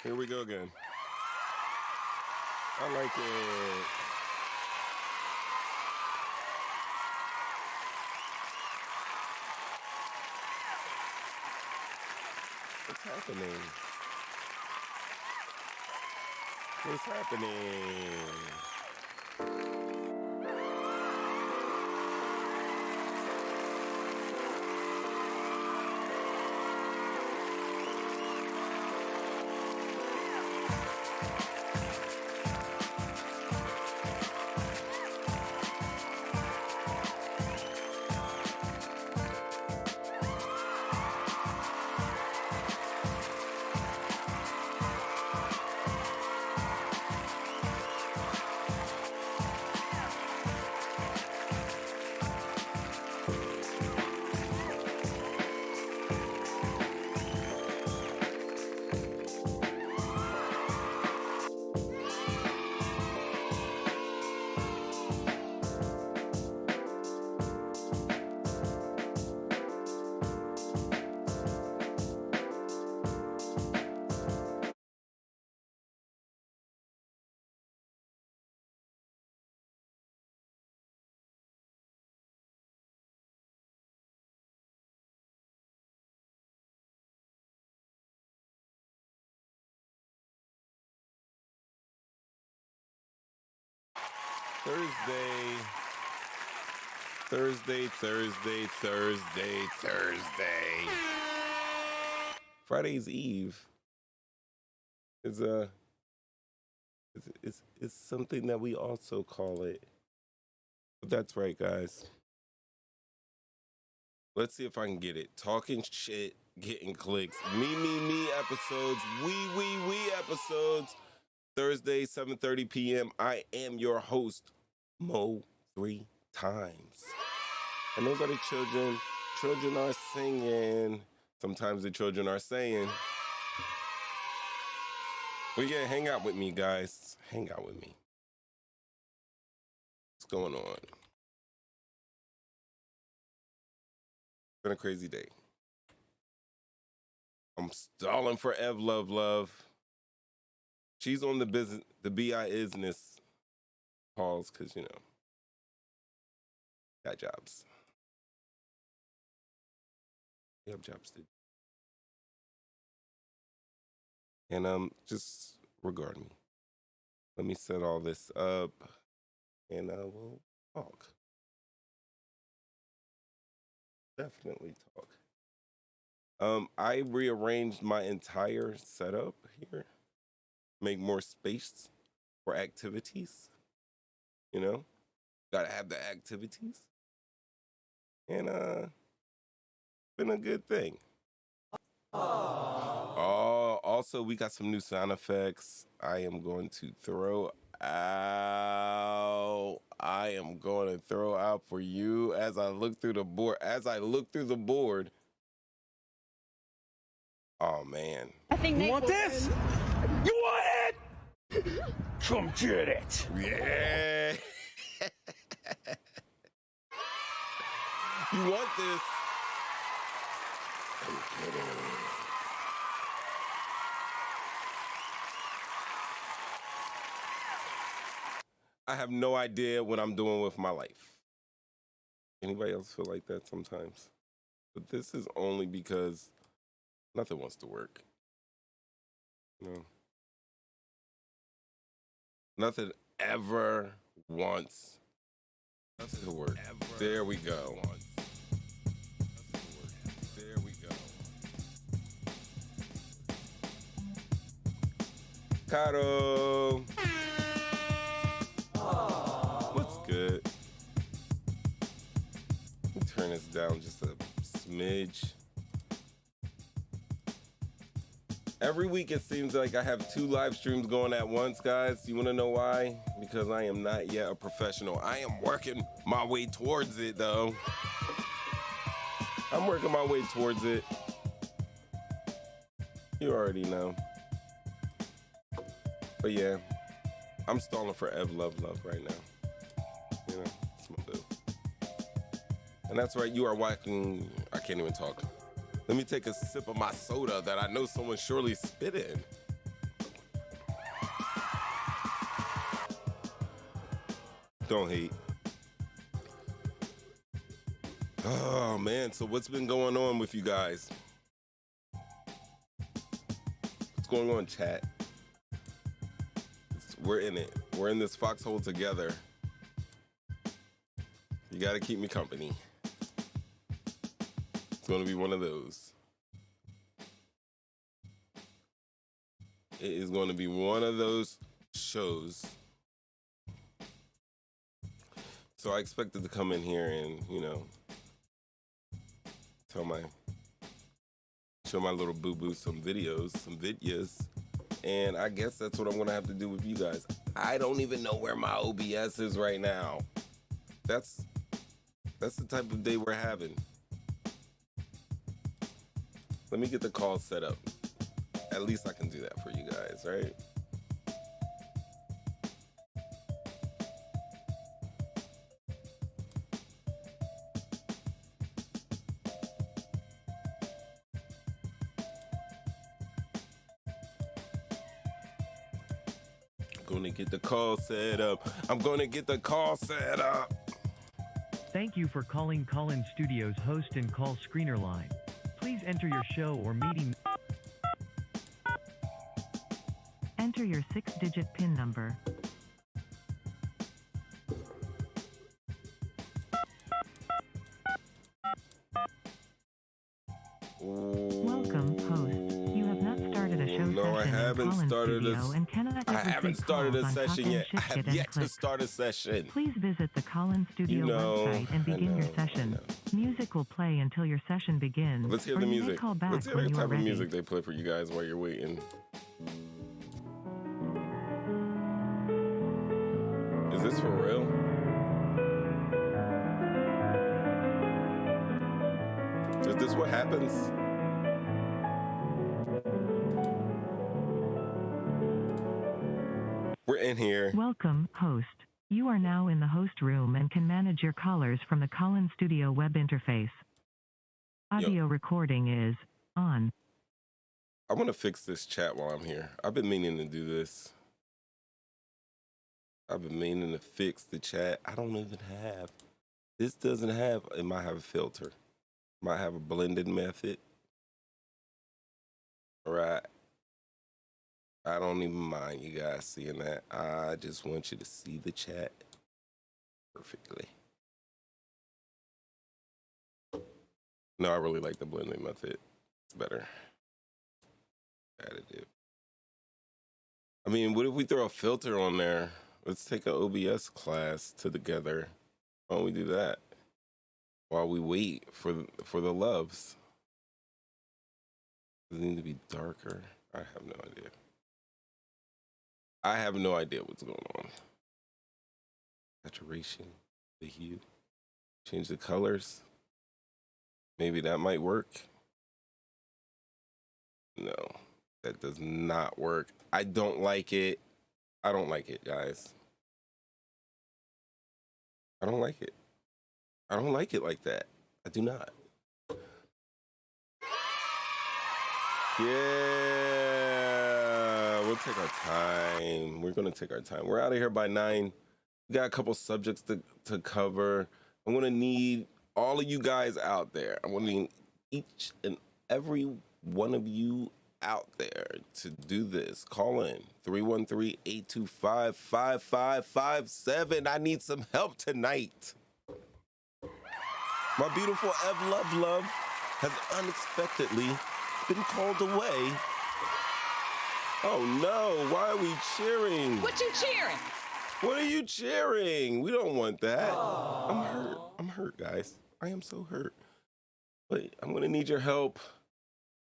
Here we go again. I like it. What's happening? What's happening? Thursday. Friday's Eve is it's something that we also call it. But that's right, guys. Let's see if I can get it. Talking shit, getting clicks. Me episodes. We episodes. Thursday, 7:30 p.m. I am your host, Mo 3 times. And those are the children. Children are singing. Sometimes the children are saying. But yeah, hang out with me, guys. Hang out with me. What's going on? It's been a crazy day. I'm stalling for Ev Love. She's on the business calls because, got jobs. You have jobs to do. And just regard me. Let me set all this up and we'll talk. Definitely talk. I rearranged my entire setup here. Make more space for activities. Gotta have the activities. And been a good thing. Oh, also we got some new sound effects I am going to throw out for you as I look through the board. Oh man. You want this? You want it? Come get it. Yeah. You want this? Come get it. I have no idea what I'm doing with my life. Anybody else feel like that sometimes? But this is only because nothing wants to work. Nothing ever wants to work. There we go. There we go. Caro. What's good? Let me turn this down just a smidge. Every week it seems like I have 2 live streams going at once, guys. You want to know why? Because I am not yet a professional. I am working my way towards it, though. I'm working my way towards it. You already know. But yeah, I'm stalling for Ev Love right now. It's my boo. And that's right, you are watching. I can't even talk. Let me take a sip of my soda that I know someone surely spit in. Don't hate. Oh man, so what's been going on with you guys? What's going on, chat? We're in it. We're in this foxhole together. You gotta keep me company. It's gonna be one of those. It is going to be one of those shows. So I expected to come in here and, show my little boo-boo some videos. And I guess that's what I'm gonna have to do with you guys. I don't even know where my OBS is right now. That's the type of day we're having. Let me get the call set up. At least I can do that for you guys, right? Gonna get the call set up. I'm gonna get the call set up. Thank you for calling Call-In Studios host and call screener line. Please enter your show or meeting. Enter your 6-digit PIN number. Welcome, host. You have not started a show No, I session haven't in Call-In started Studio and cannot I haven't started a calls on session Pop-In yet. I Shift have and yet to click. start a session. Please visit the Call-In Studio website and begin your session. Music will play until your session begins. Let's hear or the you may music. call back Let's hear when the you are type of ready. music they play for you guys while you're waiting. Is this for real? Is this what happens? We're in here. Welcome, host. You are now in the host room and can manage your callers from the Call-In Studio web interface. Audio recording is on. I want to fix this chat while I'm here. I've been meaning to do this. I've been meaning to fix the chat. I don't even have. This doesn't have, it might have a filter. Might have a blended method. Right. I don't even mind you guys seeing that. I just want you to see the chat perfectly. No, I really like the blended method. It's better. Additive. I mean, what if we throw a filter on there? Let's take an OBS class together. Why don't we do that? While we wait for the loves. Does it need to be darker? I have no idea. I have no idea what's going on. Saturation, the hue. Change the colors. Maybe that might work. No, that does not work. I don't like it. I don't like it, guys. I don't like it. I don't like it like that. I do not. Yeah, we'll take our time. We're gonna take our time. We're out of here by 9. We got a couple subjects to cover. I'm gonna need all of you guys out there. I'm gonna need each and every one of you out there to do this. Call in 313-825-5557. I need some help tonight. My beautiful Ev Love has unexpectedly been called away. Oh no, why are we cheering? What you cheering? What are you cheering? We don't want that. Aww. I'm hurt, guys. I am so hurt. But I'm gonna need your help.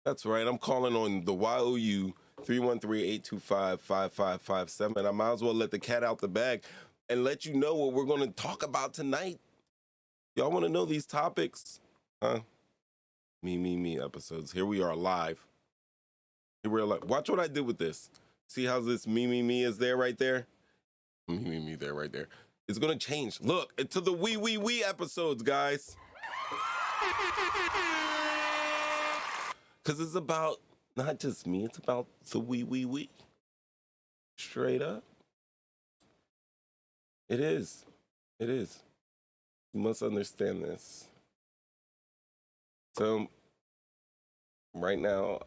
That's right, I'm calling on the YOU 313-825-5557. I might as well let the cat out the bag and let you know what we're gonna talk about tonight. Y'all wanna know these topics? Huh? Me episodes. Here we are live. Here we are live. Watch what I did with this. See how this me is there right there? Me there right there. It's gonna change. Look, to the we episodes, guys. Because it's about not just me, it's about the we. Straight up. It is. It is. You must understand this. So right now,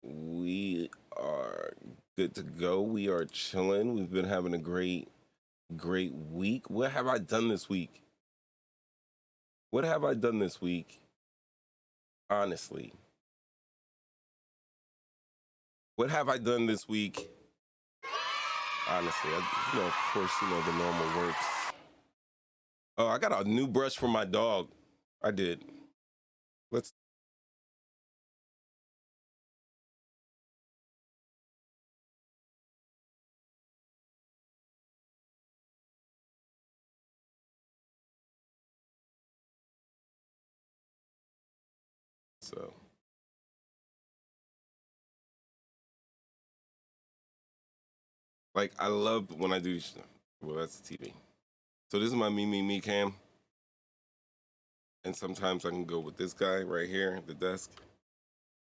we are good to go. We are chilling. We've been having a great week. What have I done this week? What have I done this week? Honestly. What have I done this week? Honestly, of course, the normal works. Oh, I got a new brush for my dog. I did. Let's. So. Like, I love when I do. Well, that's the TV. So this is my me cam. And sometimes I can go with this guy right here at the desk.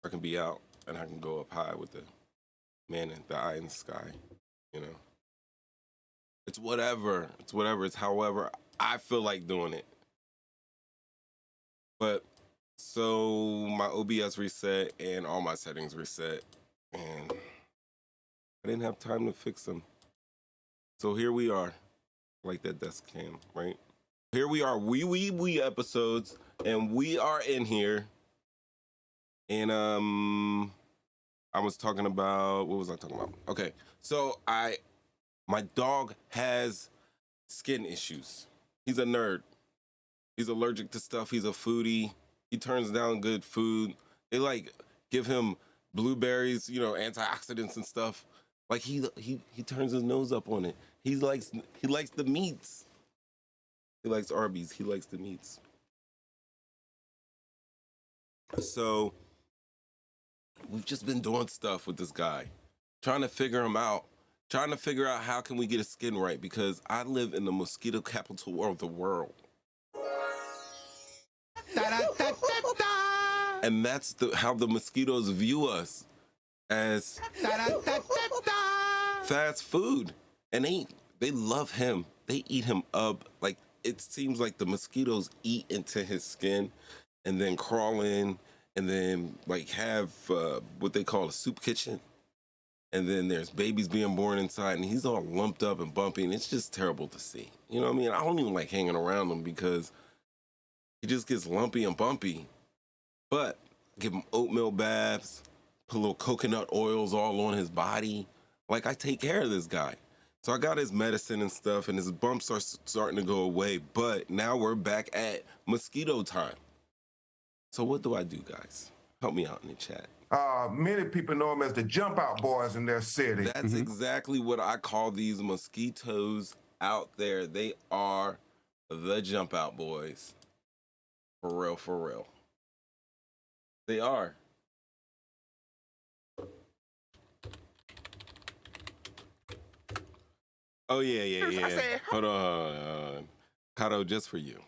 I can be out and I can go up high with the man in the eye in the sky, It's whatever. It's however I feel like doing it. But so my OBS reset and all my settings reset. And I didn't have time to fix them. So here we are. Like that desk cam, right? Here we are, we episodes, and we are in here. And I was talking about, what was I talking about? Okay, so my dog has skin issues. He's a nerd. He's allergic to stuff. He's a foodie. He turns down good food. They like give him blueberries, antioxidants and stuff. Like he turns his nose up on it. He likes the meats. He likes Arby's. He likes the meats. So we've just been doing stuff with this guy, trying to figure him out, trying to figure out how can we get his skin right, because I live in the mosquito capital of the world. And that's how the mosquitoes view us, as fast food. And they love him. They eat him up. Like, it seems like the mosquitoes eat into his skin and then crawl in and then like have what they call a soup kitchen. And then there's babies being born inside and he's all lumped up and bumpy, and it's just terrible to see. You know what I mean? I don't even like hanging around him because he just gets lumpy and bumpy. But give him oatmeal baths, put little coconut oils all on his body. Like, I take care of this guy. So I got his medicine and stuff, and his bumps are starting to go away. But now we're back at mosquito time. So what do I do, guys? Help me out in the chat. Many people know them as the jump out boys in their city. That's exactly what I call these mosquitoes out there. They are the jump out boys. For real, for real. They are. Oh, yeah. Hold on. Kato, just for you.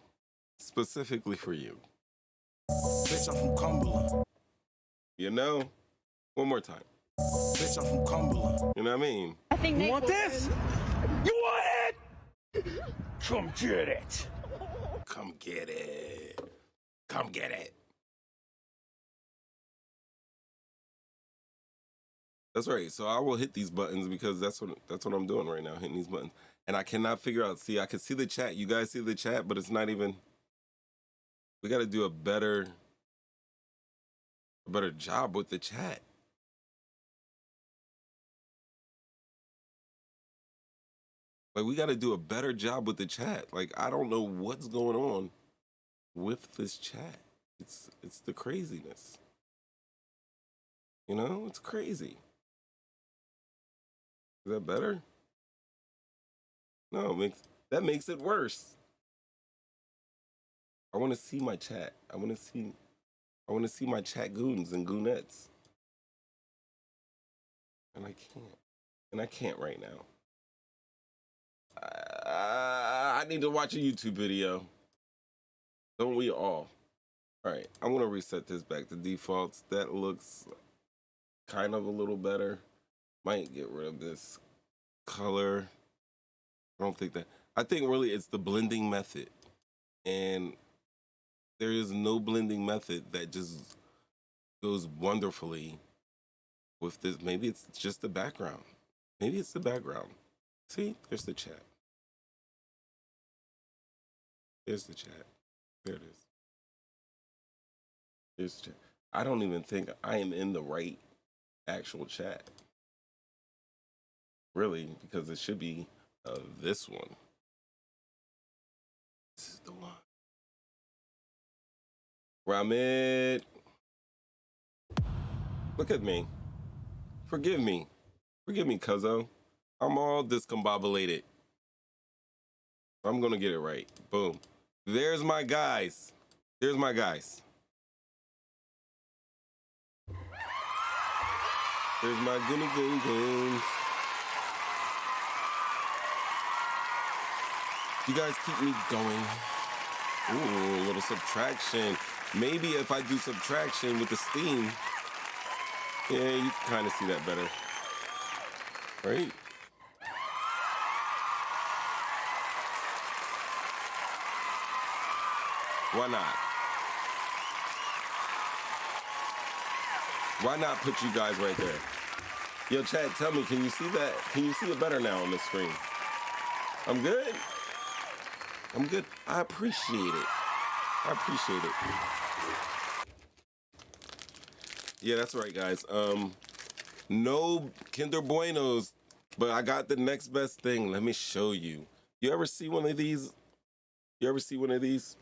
Specifically for you. Bitch, I'm from Cumberland. One more time. Bitch, I'm from Cumberland. You know what I mean? You want this? You want it? Come get it. Come get it. Come get it. That's right. So I will hit these buttons because that's what I'm doing right now, hitting these buttons. And I cannot figure out. See, I can see the chat. You guys see the chat, but it's not even. We got to do a better job with the chat. Like, we got to do a better job with the chat. Like, I don't know what's going on with this chat. It's the craziness. It's crazy. Is that better? No, that makes it worse. I want to see my chat. I want to see my chat goons and goonettes. And I can't right now. I need to watch a YouTube video. Don't we all? All right, I'm going to reset this back to defaults. That looks kind of a little better. Might get rid of this color. I don't think that. I think really it's the blending method. And there is no blending method that just goes wonderfully with this. Maybe it's just the background. Maybe it's the background. See, there's the chat. There's the chat. There it is. There's the chat. I don't even think I am in the right actual chat. Really, because it should be this one. This is the one. Ramid. Look at me. Forgive me. Forgive me, cuzzo. I'm all discombobulated. I'm gonna get it right. Boom. There's my guys. There's my guys. There's my goony goon goons. You guys keep me going. Ooh, a little subtraction. Maybe if I do subtraction with the steam, yeah, you can kind of see that better. Right? Why not? Why not put you guys right there? Yo, chat, tell me, can you see that? Can you see it better now on the screen? I'm good? I'm good. I appreciate it. I appreciate it. Yeah, that's right, guys. No Kinder Buenos, but I got the next best thing. Let me show you. You ever see one of these? You ever see one of these?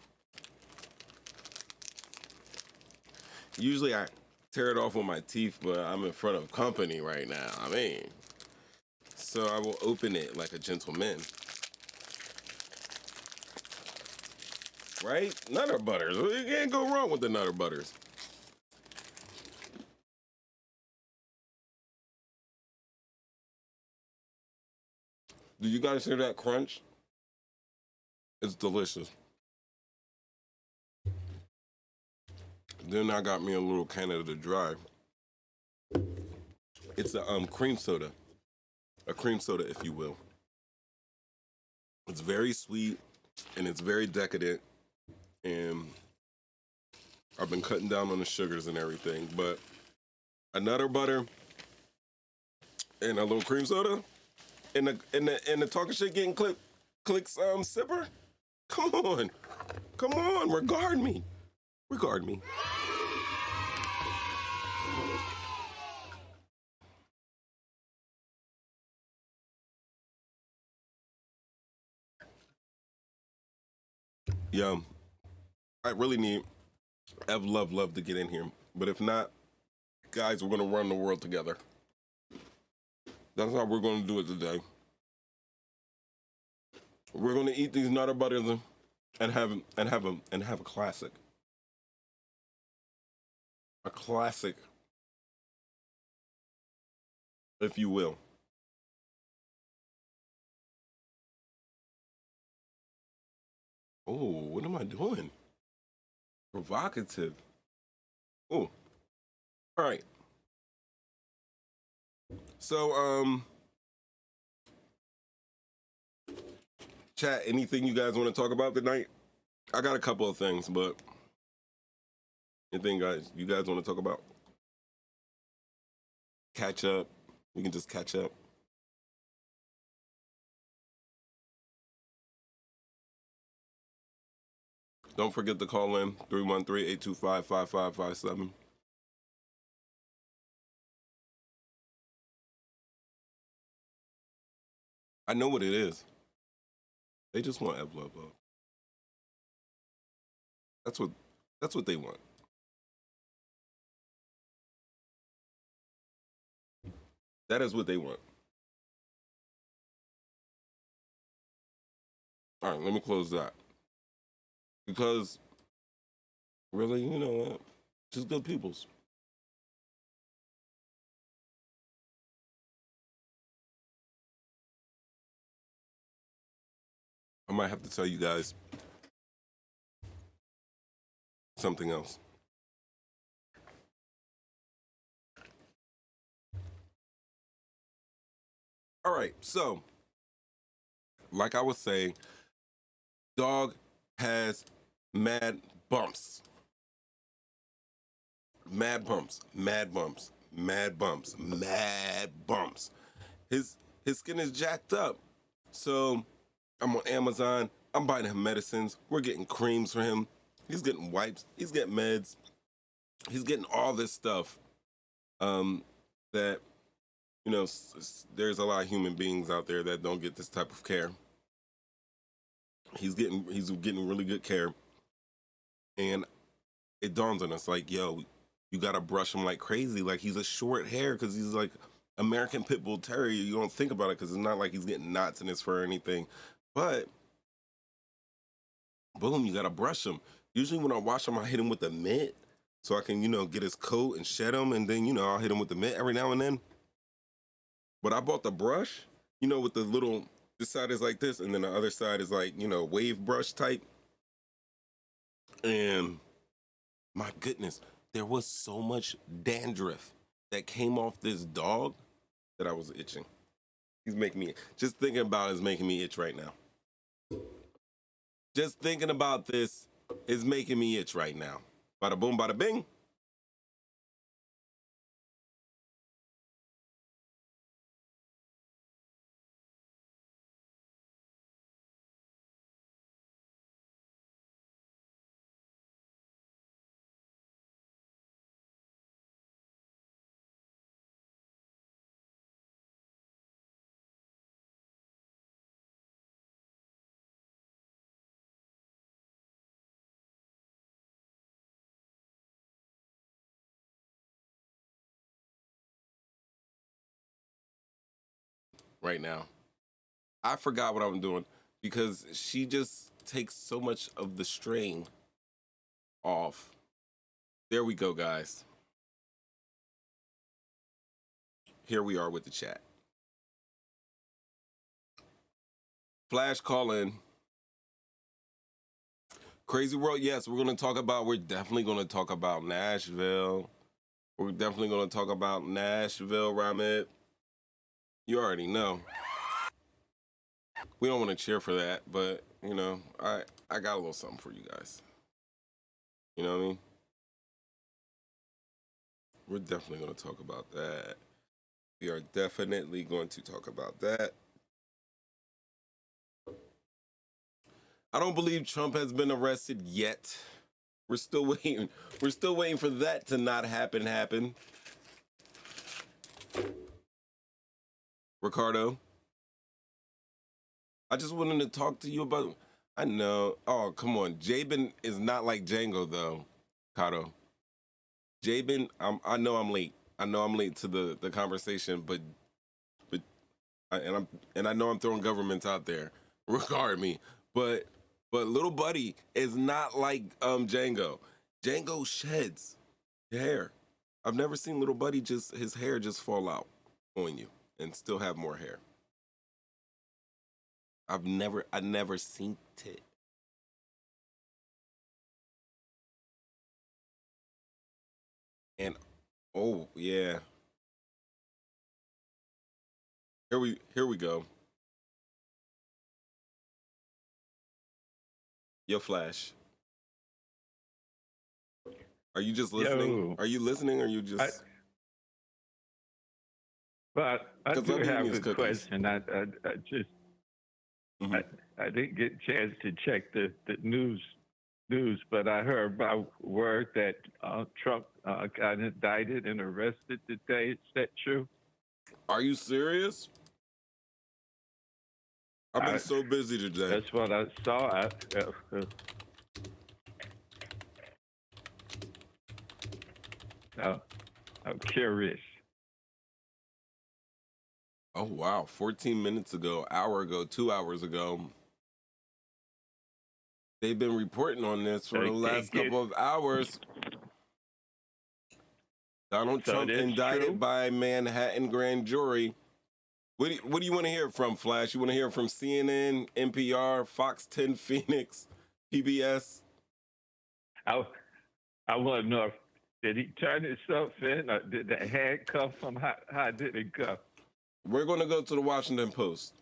Usually I tear it off with my teeth, but I'm in front of company right now. I mean, so I will open it like a gentleman. Right? Nutter butters. You can't go wrong with the Nutter butters. Do you guys hear that crunch? It's delicious. Then I got me a little Canada Dry. It's a cream soda. A cream soda, if you will. It's very sweet and it's very decadent. And I've been cutting down on the sugars and everything, but a Nutter butter and a little cream soda and the talking shit getting clicks sipper. Come on, regard me. Yeah, I really need Ev Love to get in here, but if not, guys, we're gonna run the world together. That's how we're gonna do it today. We're gonna eat these Nutter butters and have a classic. A classic, if you will. Oh, what am I doing? Provocative. Oh, all right. So, chat, anything you guys want to talk about tonight? I got a couple of things, but anything you guys want to talk about? Catch up. We can just catch up. Don't forget to call in 313-825-5557. I know what it is. They just want Ev Love. That's what they want. That is what they want. All right, let me close that. Because, really, you know what? Just good peoples. I might have to tell you guys something else. All right, so like I was saying, dog has mad bumps. Mad bumps, mad bumps, mad bumps, mad bumps. His skin is jacked up. So I'm on Amazon. I'm buying him medicines. We're getting creams for him. He's getting wipes. He's getting meds. He's getting all this stuff that, you know, there's a lot of human beings out there that don't get this type of care. He's getting really good care. And it dawns on us like, yo, you got to brush him like crazy. Like, he's a short hair because he's like American Pit Bull Terrier. You don't think about it because it's not like he's getting knots in his fur or anything. But, boom, you got to brush him. Usually when I wash him, I hit him with a mitt so I can, you know, get his coat and shed him. And then, you know, I'll hit him with the mitt every now and then. But I bought the brush, you know, with the little, this side is like this, and then the other side is like, you know, wave brush type. And my goodness, there was so much dandruff that came off this dog that I was itching. He's making me, just thinking about it is making me itch right now. Just thinking about this is making me itch right now. Bada boom, bada bing. Right now. I forgot what I'm doing because she just takes so much of the strain off. There we go, guys. Here we are with the chat. Flash call in. Crazy World, yes, we're definitely going to talk about Nashville. We're definitely going to talk about Nashville, Ramit. You already know. We don't want to cheer for that, but, you know, I got a little something for you guys. You know what I mean? We're definitely going to talk about that. We are definitely going to talk about that. I don't believe Trump has been arrested yet. We're still waiting. We're still waiting for that to not happen. Ricardo, I just wanted to talk to you about, I know. Oh, come on. Jabin is not like Django, though, Kato. Jabin, I know I'm late. I know I'm late to the conversation, but I know I'm throwing governments out there. Regard me. But Little Buddy is not like Django. Django sheds hair. I've never seen Little Buddy his hair just fall out on you and still have more hair. I never seen it. And oh yeah. Here we go. Yo, Flash. Are you just listening? Yo. Are you listening or you just But I 'Cause do I'm eating have these a cookies. question. I just Mhm. I didn't get a chance to check the news, but I heard by word that Trump got indicted and arrested today. Is that true? Are you serious? I've been I- so busy today. That's what I saw. I'm curious. Oh wow, 14 minutes ago, hour ago, 2 hours ago. They've been reporting on this for the last couple of hours. Donald So Trump it is indicted true? by Manhattan grand jury. What do you want to hear from, Flash? You want to hear from CNN, NPR, Fox 10 Phoenix, PBS? I want to know if did he turn himself in, or did the handcuff him? How did it go? We're going to go to the Washington Post.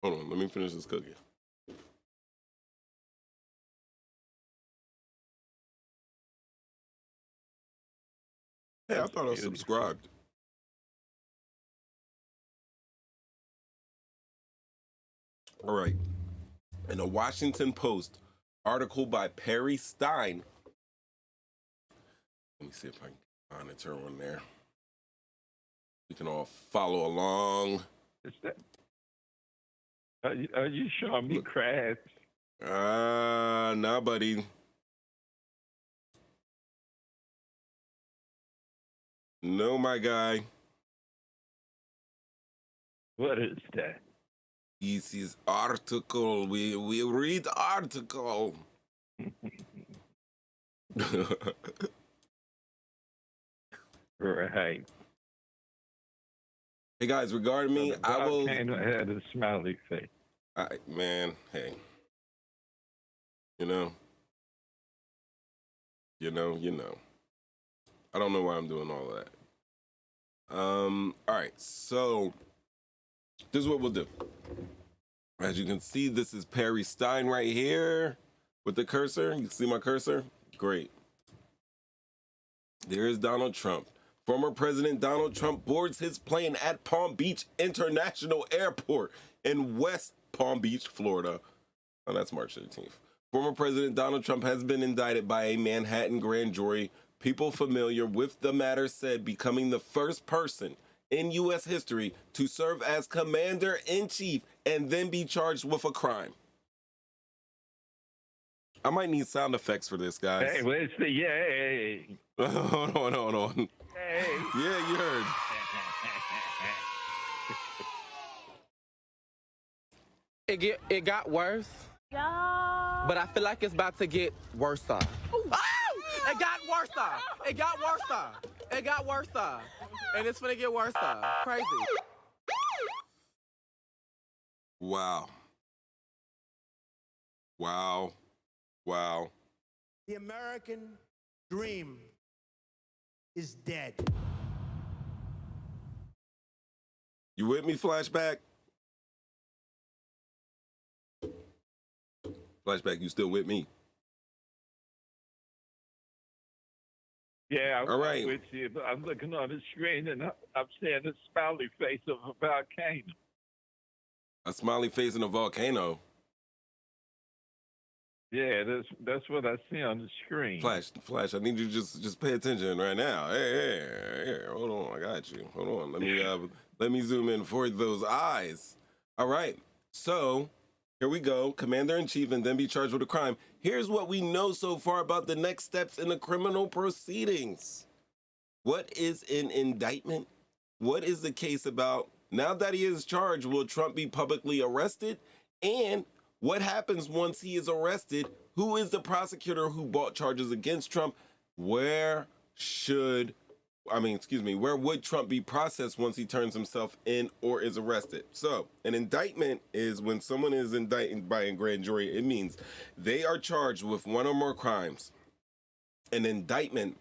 Hold on, let me finish this cookie. Hey, I thought I was subscribed. All right. In a Washington Post article by Perry Stein. Let me see if I can monitor on there. We can all follow along. Is that? Are you showing me crabs? Nah, buddy. No, my guy. What is that? This is article. We read article. Right. Hey guys, regarding me, I will. Volcano had a smiley face. Man, hey. You know. I don't know why I'm doing all that. All right, so this is what we'll do. As you can see, this is Perry Stein right here with the cursor. You can see my cursor? Great. There is Donald Trump. Former President Donald Trump boards his plane at Palm Beach International Airport in West Palm Beach, Florida. Oh, that's March 13th. Former President Donald Trump has been indicted by a Manhattan grand jury. People familiar with the matter said becoming the first person in U.S. history to serve as commander-in-chief and then be charged with a crime. I might need sound effects for this, guys. Hey, where's the yay? Hold on. Hey. Yeah, you heard. It got worse, but I feel like it's about to get worse. Oh! It got worse. It got worse. It got worse. And it's gonna get worse. Crazy. Wow. The American dream is dead. You with me, Flashback? Flashback, you still with me? Yeah, I'm all right with you. But I'm looking on the screen and I'm seeing the smiley face of a volcano. A smiley face in a volcano? Yeah, that's what I see on the screen. Flash, I need you to just pay attention right now. Hey, hold on, I got you. Hold on, let me zoom in for those eyes. All right, so here we go. Commander-in-chief and then be charged with a crime. Here's what we know so far about the next steps in the criminal proceedings. What is an indictment? What is the case about? Now that he is charged, will Trump be publicly arrested? And what happens once he is arrested? Who is the prosecutor who brought charges against Trump? Where would Trump be processed once he turns himself in or is arrested? So an indictment is when someone is indicted by a grand jury. It means they are charged with one or more crimes. An indictment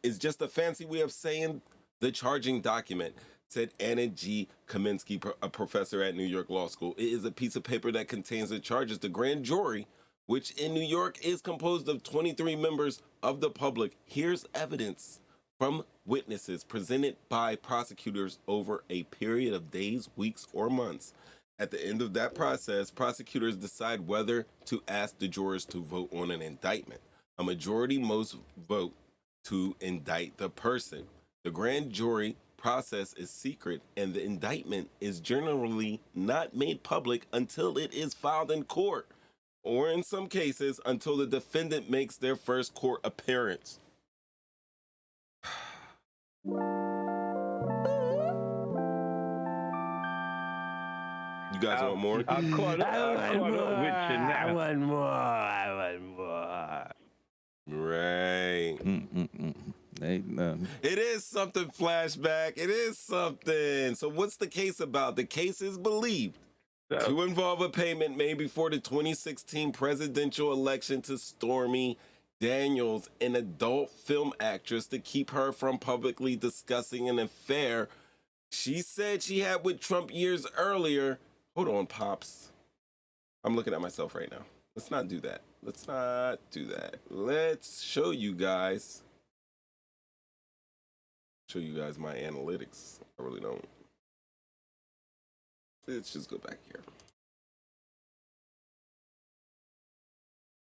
is just a fancy way of saying the charging document, said Anna G. Kaminsky, a professor at New York Law School. It is a piece of paper that contains the charges. The grand jury, which in New York is composed of 23 members of the public, hears evidence from witnesses presented by prosecutors over a period of days, weeks, or months. At the end of that process, prosecutors decide whether to ask the jurors to vote on an indictment. A majority most vote to indict the person. The grand jury process is secret, and the indictment is generally not made public until it is filed in court, or in some cases, until the defendant makes their first court appearance. You guys want more? I caught up with you now. I want more. Right. It is something, Flashback. It is something. So what's the case about? The case is believed to involve a payment made before the 2016 presidential election to Stormy Daniels, an adult film actress, to keep her from publicly discussing an affair she said she had with Trump years earlier. Hold on, Pops. I'm looking at myself right now. Let's not do that. Let's not do that. Let's show you guys. Show you guys my analytics. I really don't. Let's just go back here.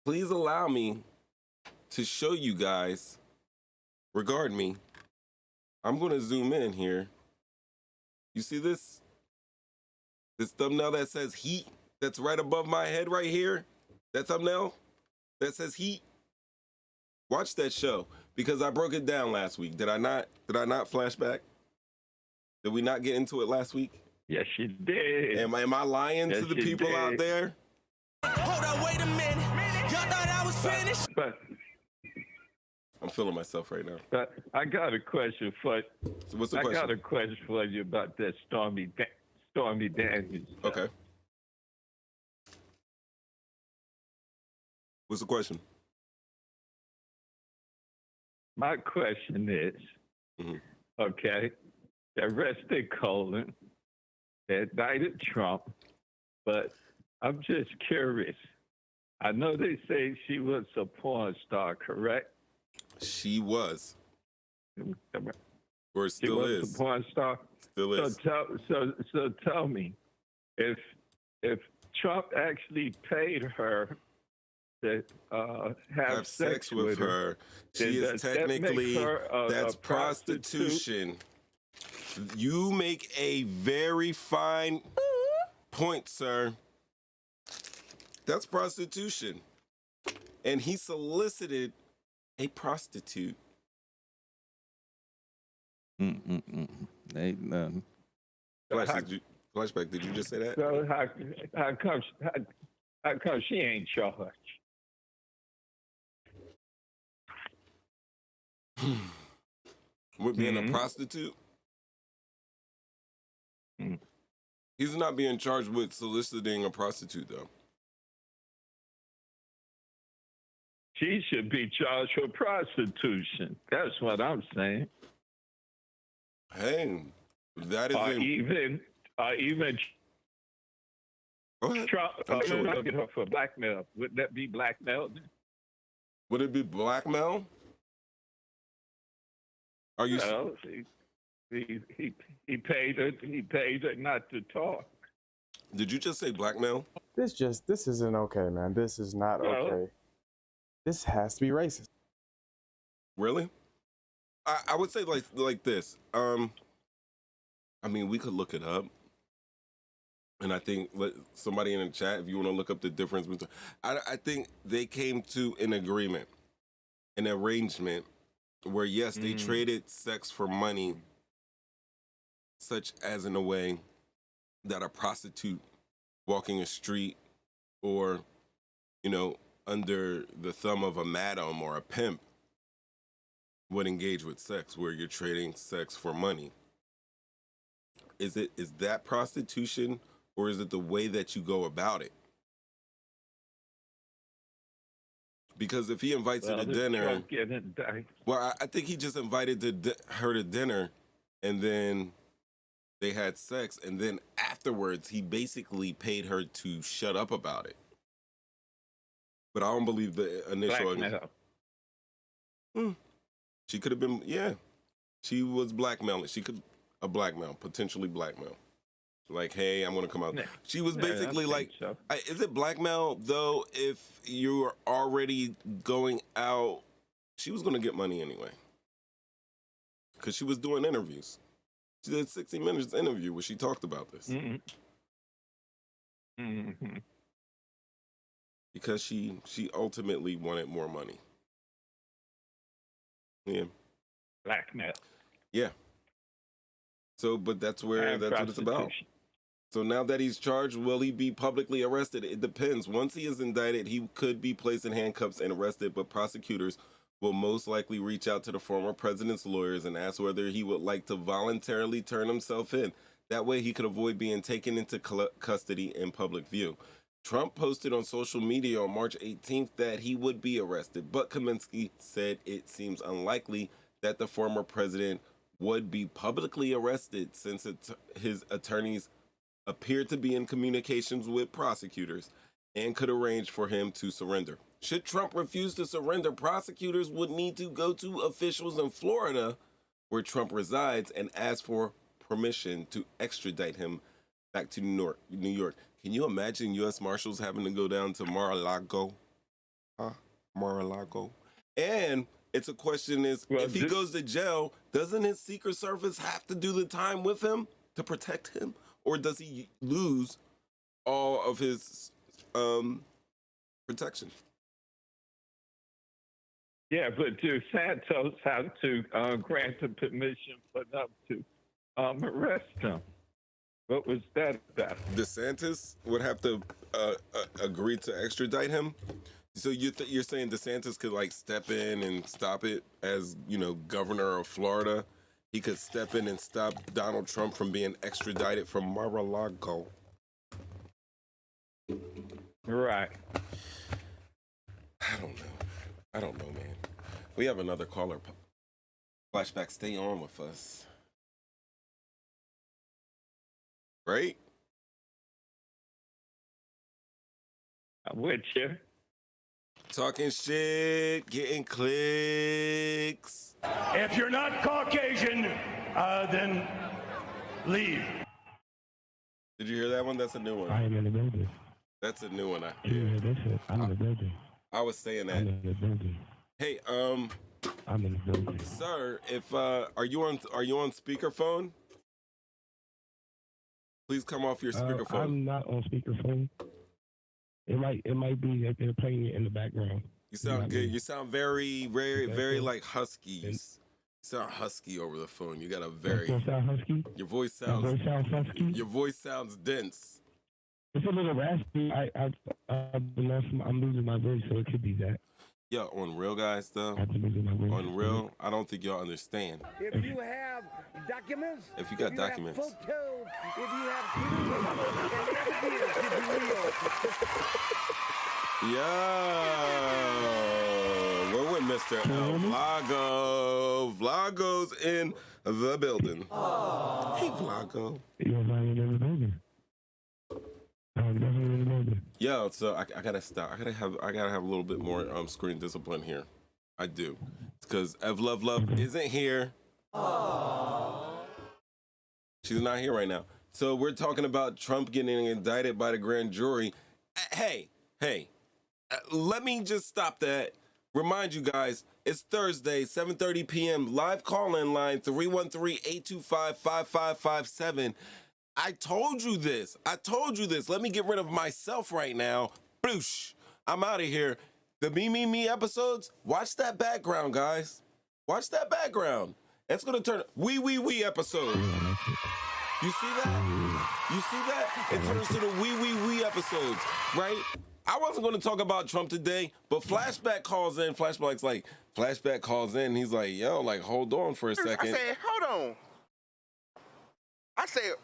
Please allow me to show you guys. Regard me. I'm going to zoom in here. You see this? This thumbnail that says heat that's right above my head right here? That thumbnail that says heat? Watch that show because I broke it down last week. Did I not flashback? Did we not get into it last week? Yes, you did. Am I lying to the people out there? Hold on, wait a minute. Y'all thought I was finished? But I'm feeling myself right now. But I got a question for. So what's the question? I got a question for you about that Stormy Daniels. Okay. What's the question? My question is, okay, they arrested Colin, they indicted Trump, but I'm just curious. I know they say she was a porn star, correct? She was. Or still she was is. A porn star. Still is. So tell me, if Trump actually paid her to have sex with her, she is technically that's prostitution. You make a very fine point, sir. That's prostitution, and he solicited a prostitute. Ain't nothing. Flashback, did you just say that? So how come she ain't charged? With being a prostitute? He's not being charged with soliciting a prostitute, though. She should be charged for prostitution. That's what I'm saying. Hey, that is even Trump get her for blackmail. Would that be blackmail? Would it be blackmail? Are you? No, he paid her. He paid her not to talk. Did you just say blackmail? This isn't okay, man. This is not okay. This has to be racist. Really? I would say like this. I mean, we could look it up, and I think somebody in the chat, if you want to look up the difference between, I think they came to an agreement, an arrangement, where yes, they traded sex for money, such as in a way that a prostitute walking a street or, under the thumb of a madam or a pimp would engage with sex, where you're trading sex for money. Is that prostitution, or is it the way that you go about it? Because if he invites her to dinner, well, I think he just invited her to dinner, and then they had sex, and then afterwards he basically paid her to shut up about it. But I don't believe the initial. She could have been, she was blackmailing. She could potentially blackmail. Like, hey, I'm gonna come out. She was basically like, is it blackmail though? If you're already going out, she was gonna get money anyway, because she was doing interviews. She did 60 Minutes interview where she talked about this. Because she ultimately wanted more money. Yeah. Blackmail. Yeah. So, but that's what it's about. So now that he's charged, will he be publicly arrested? It depends. Once he is indicted, he could be placed in handcuffs and arrested, but prosecutors will most likely reach out to the former president's lawyers and ask whether he would like to voluntarily turn himself in. That way he could avoid being taken into custody in public view. Trump posted on social media on March 18th that he would be arrested, but Kaminsky said it seems unlikely that the former president would be publicly arrested since his attorneys appeared to be in communications with prosecutors and could arrange for him to surrender. Should Trump refuse to surrender, prosecutors would need to go to officials in Florida, where Trump resides, and ask for permission to extradite him back to New York. Can you imagine U.S. Marshals having to go down to Mar-a-Lago? Mar-a-Lago. And it's a question is, if he goes to jail, doesn't his Secret Service have to do the time with him to protect him? Or does he lose all of his protection? Yeah, but do Santos have to grant the permission for them to arrest him? What was that about? DeSantis would have to agree to extradite him. So you're saying DeSantis could like step in and stop it as, you know, governor of Florida? He could step in and stop Donald Trump from being extradited from Mar-a-Lago. Right. I don't know, man. We have another caller. Flashback, stay on with us. Right? I'm with you. Talking shit, getting clicks. If you're not Caucasian, then leave. Did you hear that one? That's a new one. I am in the building. That's a new one. I'm in the building. I was saying that. I'm in the building. Hey, I'm in the building. sir, if are you on speakerphone? Please come off your speakerphone. I'm not on speakerphone. It might be that they're playing it in the background. You sound good. You sound very, very, very like husky. You sound husky over the phone. You got a very. You sound husky? Your voice sounds. My voice sounds husky? Your voice sounds dense. It's a little raspy. I'm losing my voice, so it could be that. Yeah, on real, guys, though. On real, I don't think y'all understand. If you have documents, if you got documents, have photos, if you have yeah, we're with Mr. El Vlago. Vlago's in the building. Hey, Vlago. Yo, so I gotta stop. I gotta have a little bit more screen discipline here. I do, because Ev Love isn't here. She's not here right now. So we're talking about Trump getting indicted by the grand jury. Hey, let me just stop that. Remind you guys, it's Thursday, 7:30 p.m. Live call-in line 313-825-5557. I told you this. Let me get rid of myself right now. Boosh. I'm out of here. The Me episodes, watch that background, guys. Watch that background. It's going to turn we episode. You see that? It turns to the we episodes, right? I wasn't going to talk about Trump today, but Flashback calls in. Flashback calls in. He's like, yo, like, hold on for a second. I said, hold on. I said,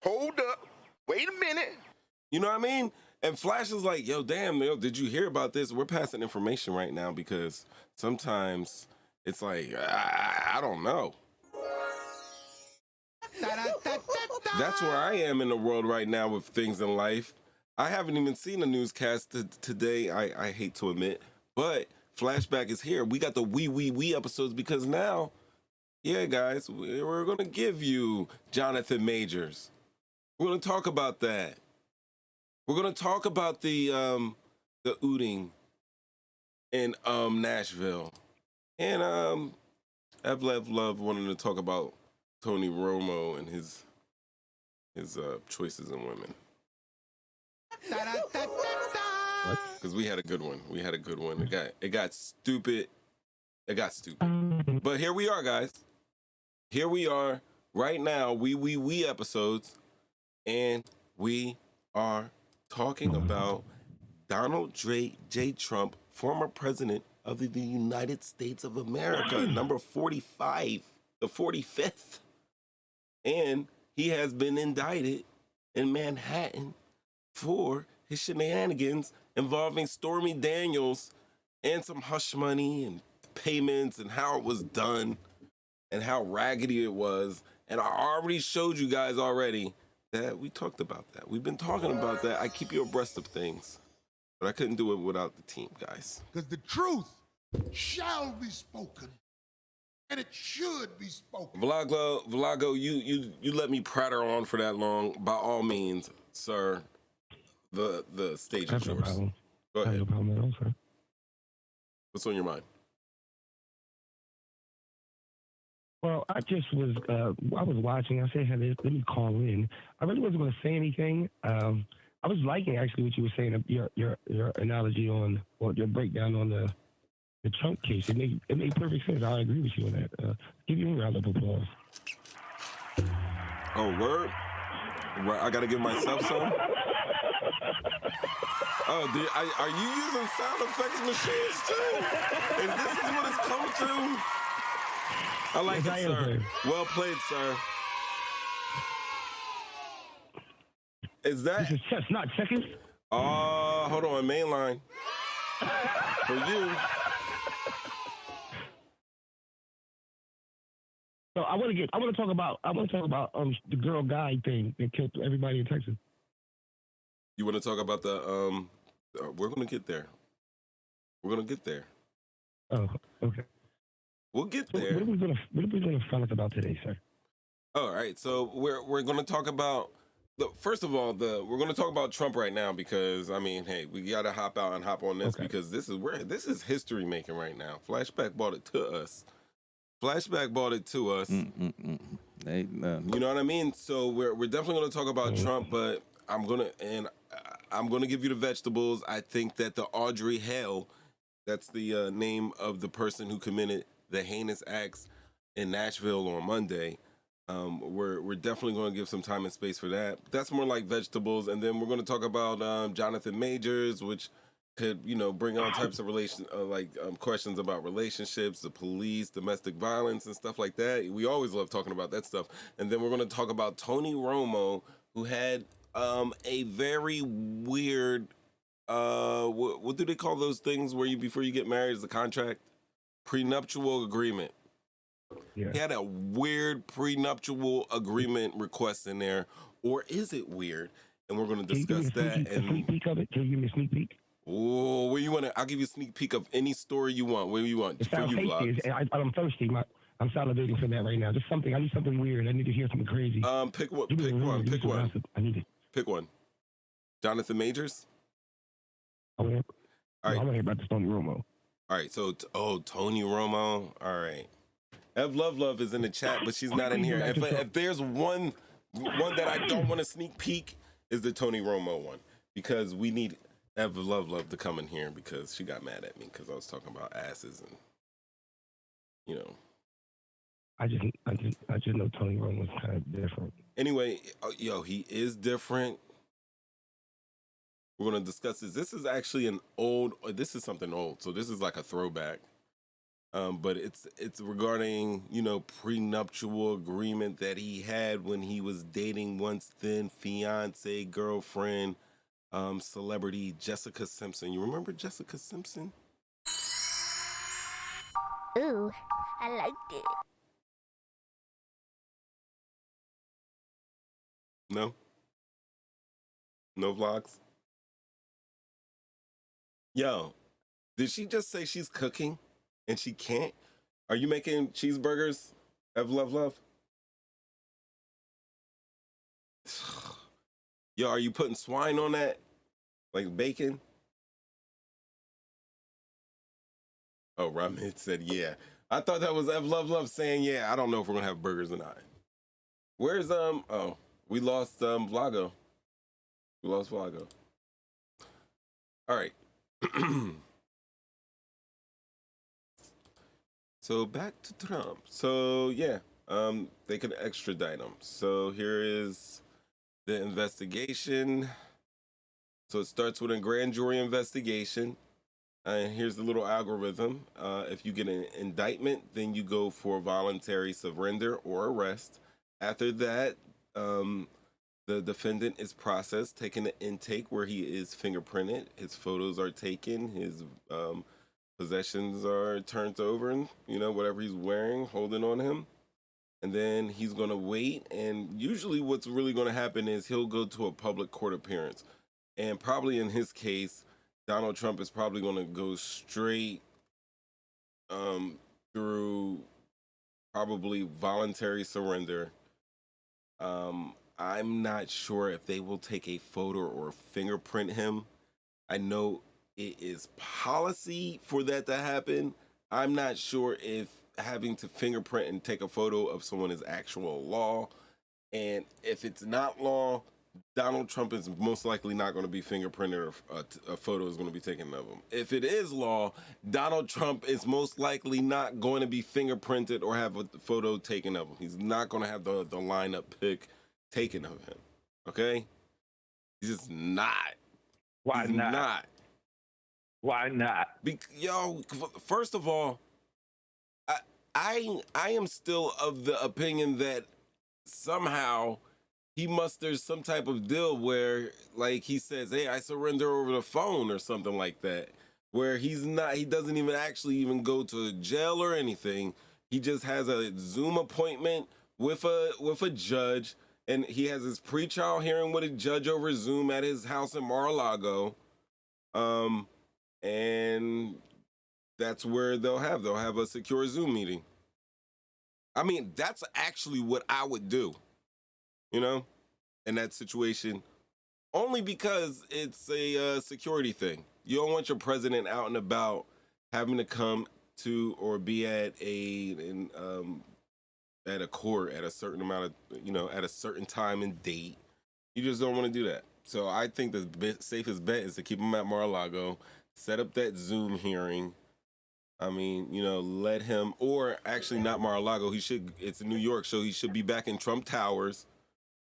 hold up. Wait a minute. You know what I mean? And Flash is like, yo, damn, did you hear about this? We're passing information right now because sometimes it's like, I don't know. That's where I am in the world right now with things in life. I haven't even seen a newscast today, I hate to admit, but Flashback is here. We got the we episodes because now, yeah, guys, we're going to give you Jonathan Majors. We're going to talk about that. We're going to talk about the ooting in Nashville. And Ev Love wanted to talk about Tony Romo and his choices in women. Because we had a good one. It got stupid. But here we are, guys. Here we are right now. We episodes. And we are talking about Donald J. Trump, former president of the United States of America, number 45, the 45th. And he has been indicted in Manhattan for his shenanigans involving Stormy Daniels and some hush money and payments and how it was done and how raggedy it was. And I already showed you guys already Dad, we talked about that. We've been talking about that. I keep you abreast of things, but I couldn't do it without the team, guys. Because the truth shall be spoken, and it should be spoken. Vlago, you let me pratter on for that long. By all means, sir, the stage is yours. Problem. Go ahead. No problem at all, sir. What's on your mind? Well, I just was I was watching. I said, hey, let me call in. I really wasn't going to say anything. I was liking actually what you were saying, your analogy on, or your breakdown on the Trump case. It made perfect sense. I agree with you on that. Give you a round of applause. Oh, word? Right, I got to give myself some? Oh, are you using sound effects machines too? Is this what it's come to? I like it, sir. Well played, sir. Is that? This is chestnut seconds. Hold on, mainline. For you. So I want to talk about the girl guy thing that killed everybody in Texas. You want to talk about the we're gonna get there. We're gonna get there. Oh, okay. We'll get there. What are we gonna find out about today, sir? All right, so we're gonna talk about first of all we're gonna talk about Trump right now because I mean, hey, we gotta hop out and hop on this because this is history making right now. Flashback brought it to us. Flashback brought it to us. You know what I mean? So we're definitely gonna talk about Trump, but I'm gonna give you the vegetables. I think that the Audrey Hale, that's the name of the person who committed the heinous acts in Nashville on Monday. We're definitely going to give some time and space for that. That's more like vegetables, and then we're going to talk about Jonathan Majors, which could bring all types of questions about relationships, the police, domestic violence, and stuff like that. We always love talking about that stuff. And then we're going to talk about Tony Romo, who had a very weird what do they call those things where before you get married is a contract? Prenuptial agreement. Yeah. He had a weird prenuptial agreement request in there, or is it weird? And we're going to discuss that. A sneak peek of it? Can you give me a sneak peek? Oh, where you want to? I'll give you a sneak peek of any story you want. Where you want? It sounds tasty. I'm thirsty. I'm salivating for that right now. Just something. I need something weird. I need to hear something crazy. Pick one. Pick one. Pick one. I need it. Pick one. Jonathan Majors. All right. I want to hear about this Tony Romo. All right. So, Tony Romo. All right. Ev Love is in the chat, but she's not in here. If there's one that I don't want to sneak peek, is the Tony Romo one, because we need Ev Love to come in here because she got mad at me because I was talking about asses and I just know Tony Romo was kind of different. Anyway, he is different. We're going to discuss this. This is actually this is something old. So this is like a throwback. But it's regarding, prenuptial agreement that he had when he was dating once then fiance, girlfriend, celebrity Jessica Simpson. You remember Jessica Simpson? Ooh, I liked it. No? No vlogs? Yo, did she just say she's cooking and she can't? Are you making cheeseburgers? Love? Yo, are you putting swine on that? Like bacon? Oh, Rahman said, yeah. I thought that was Love saying, yeah, I don't know if we're going to have burgers or not. Where's, we lost, Vlago. We lost Vlago. All right. So back to Trump. So, yeah, they could extradite him. So here is the investigation. So it starts with a grand jury investigation. And here's the little algorithm. If you get an indictment, then you go for voluntary surrender or arrest. After that, the defendant is processed, taken to intake where he is fingerprinted. His photos are taken. His possessions are turned over, and whatever he's wearing, holding on him. and then he's going to wait. And usually what's really going to happen is he'll go to a public court appearance. And probably in his case, Donald Trump is probably going to go straight through probably voluntary surrender. I'm not sure if they will take a photo or fingerprint him. I know it is policy for that to happen. I'm not sure if having to fingerprint and take a photo of someone is actual law. And if it's not law, Donald Trump is most likely not going to be fingerprinted, or a photo is going to be taken of him. If it is law, Donald Trump is most likely not going to be fingerprinted or have a photo taken of him. He's not going to have the lineup pic taken of him. Okay? He's just not. Why He's not? Why not? First of all, I am still of the opinion that somehow he musters some type of deal where, like, he says, "Hey, I surrender over the phone" or something like that, where he doesn't even actually even go to jail or anything. He just has a Zoom appointment with a judge, and he has his pre-trial hearing with a judge over Zoom at his house in Mar-a-Lago. And that's where they'll have a secure Zoom meeting. I mean, that's actually what I would do, in that situation, only because it's a security thing. You don't want your president out and about having to come to or be at a court at a certain amount of, at a certain time and date. You just don't want to do that. So I think the safest bet is to keep him at Mar-a-Lago, set up that Zoom hearing. I mean, let him, or actually not Mar-a-Lago. It's in New York, so he should be back in Trump Towers.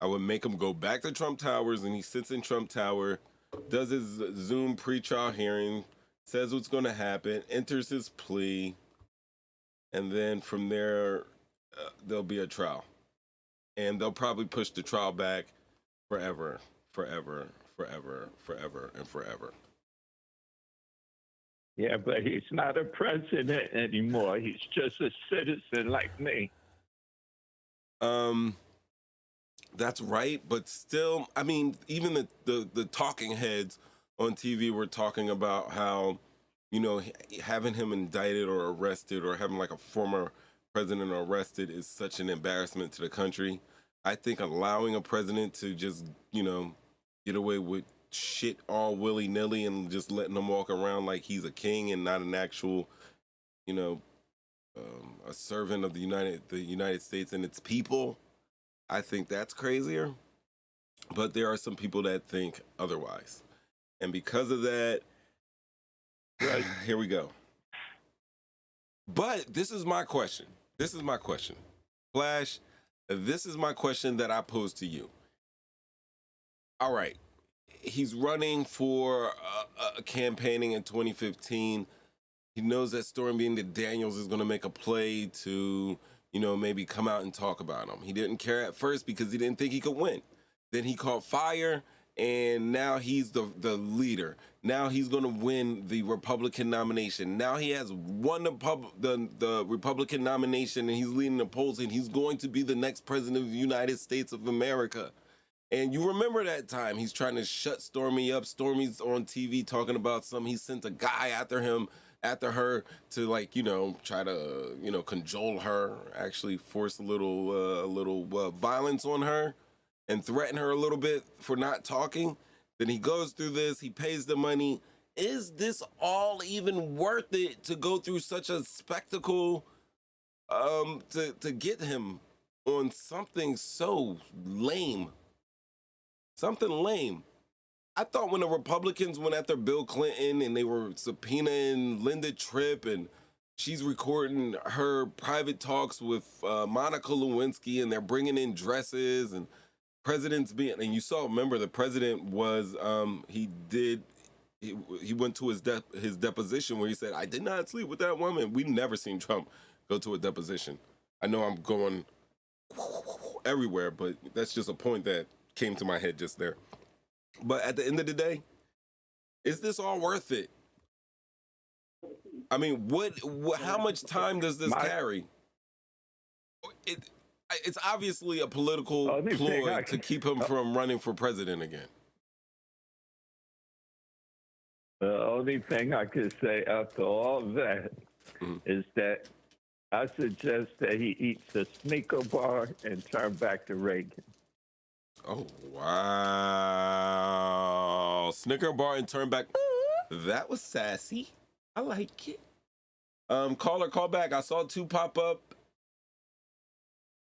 I would make him go back to Trump Towers, and he sits in Trump Tower, does his Zoom pre-trial hearing, says what's going to happen, enters his plea, and then from there, there'll be a trial. And they'll probably push the trial back forever, forever, forever, forever, and forever. Yeah, but he's not a president anymore. He's just a citizen like me. That's right, but still, I mean, even the talking heads on TV were talking about how, having him indicted or arrested, or having like a former president arrested, is such an embarrassment to the country. I think allowing a president to just, get away with shit all willy-nilly and just letting him walk around like he's a king and not an actual, a servant of the United States and its people, I think that's crazier. But there are some people that think otherwise. And because of that, here we go. But this is my question. Flash, this is my question that I pose to you. All right. He's running for campaigning in 2015. He knows that Stormy Daniels is going to make a play to, maybe come out and talk about him. He didn't care at first because he didn't think he could win. Then he caught fire, and now he's the leader. Now he's going to win the Republican nomination. Now he has won the Republican nomination, and he's leading the polls, and he's going to be the next president of the United States of America. And you remember that time he's trying to shut Stormy up. Stormy's on TV talking about he sent a guy after her to try to, cajole her, actually force a little violence on her and threaten her a little bit for not talking. Then he goes through this, he pays the money. Is this all even worth it to go through such a spectacle to get him on something so lame? Something lame. I thought when the Republicans went after Bill Clinton and they were subpoenaing Linda Tripp, and she's recording her private talks with Monica Lewinsky, and they're bringing in dresses, and presidents and you remember the president was, he went to his deposition where he said, "I did not sleep with that woman." We've never seen Trump go to a deposition. I know I'm going everywhere, but that's just a point that came to my head just there. But at the end of the day, is this all worth it? I mean, how much time does this carry? It's obviously a political Only thing ploy I to can- keep him from running for president again. The only thing I could say after all that is that I suggest that he eats a Snicker bar and turn back to Reagan. Oh, wow. Snicker bar and turn back. That was sassy. I like it. Caller, call back. I saw 2 pop up.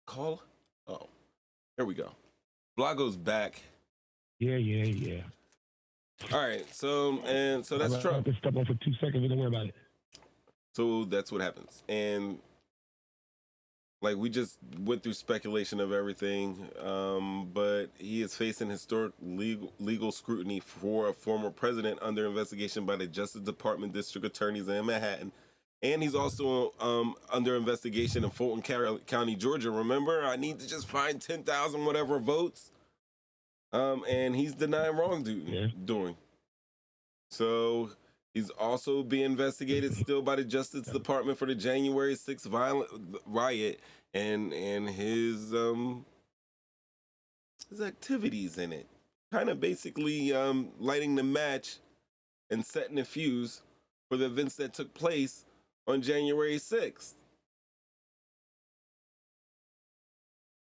Call. Oh, there we go. Blago's back. Yeah. All right. So that's I have Trump. to step on for 2 seconds. Don't worry about it. So that's what happens. And like we just went through speculation of everything, but he is facing historic legal scrutiny for a former president under investigation by the Justice Department district attorneys in Manhattan. And he's also under investigation in Fulton County, Georgia. Remember, I need to just find 10,000 whatever votes. And he's denying wrongdoing. So he's also being investigated still by the Justice Department for the January 6th violent riot and his activities in it. Kind of basically lighting the match and setting the fuse for the events that took place on January 6th.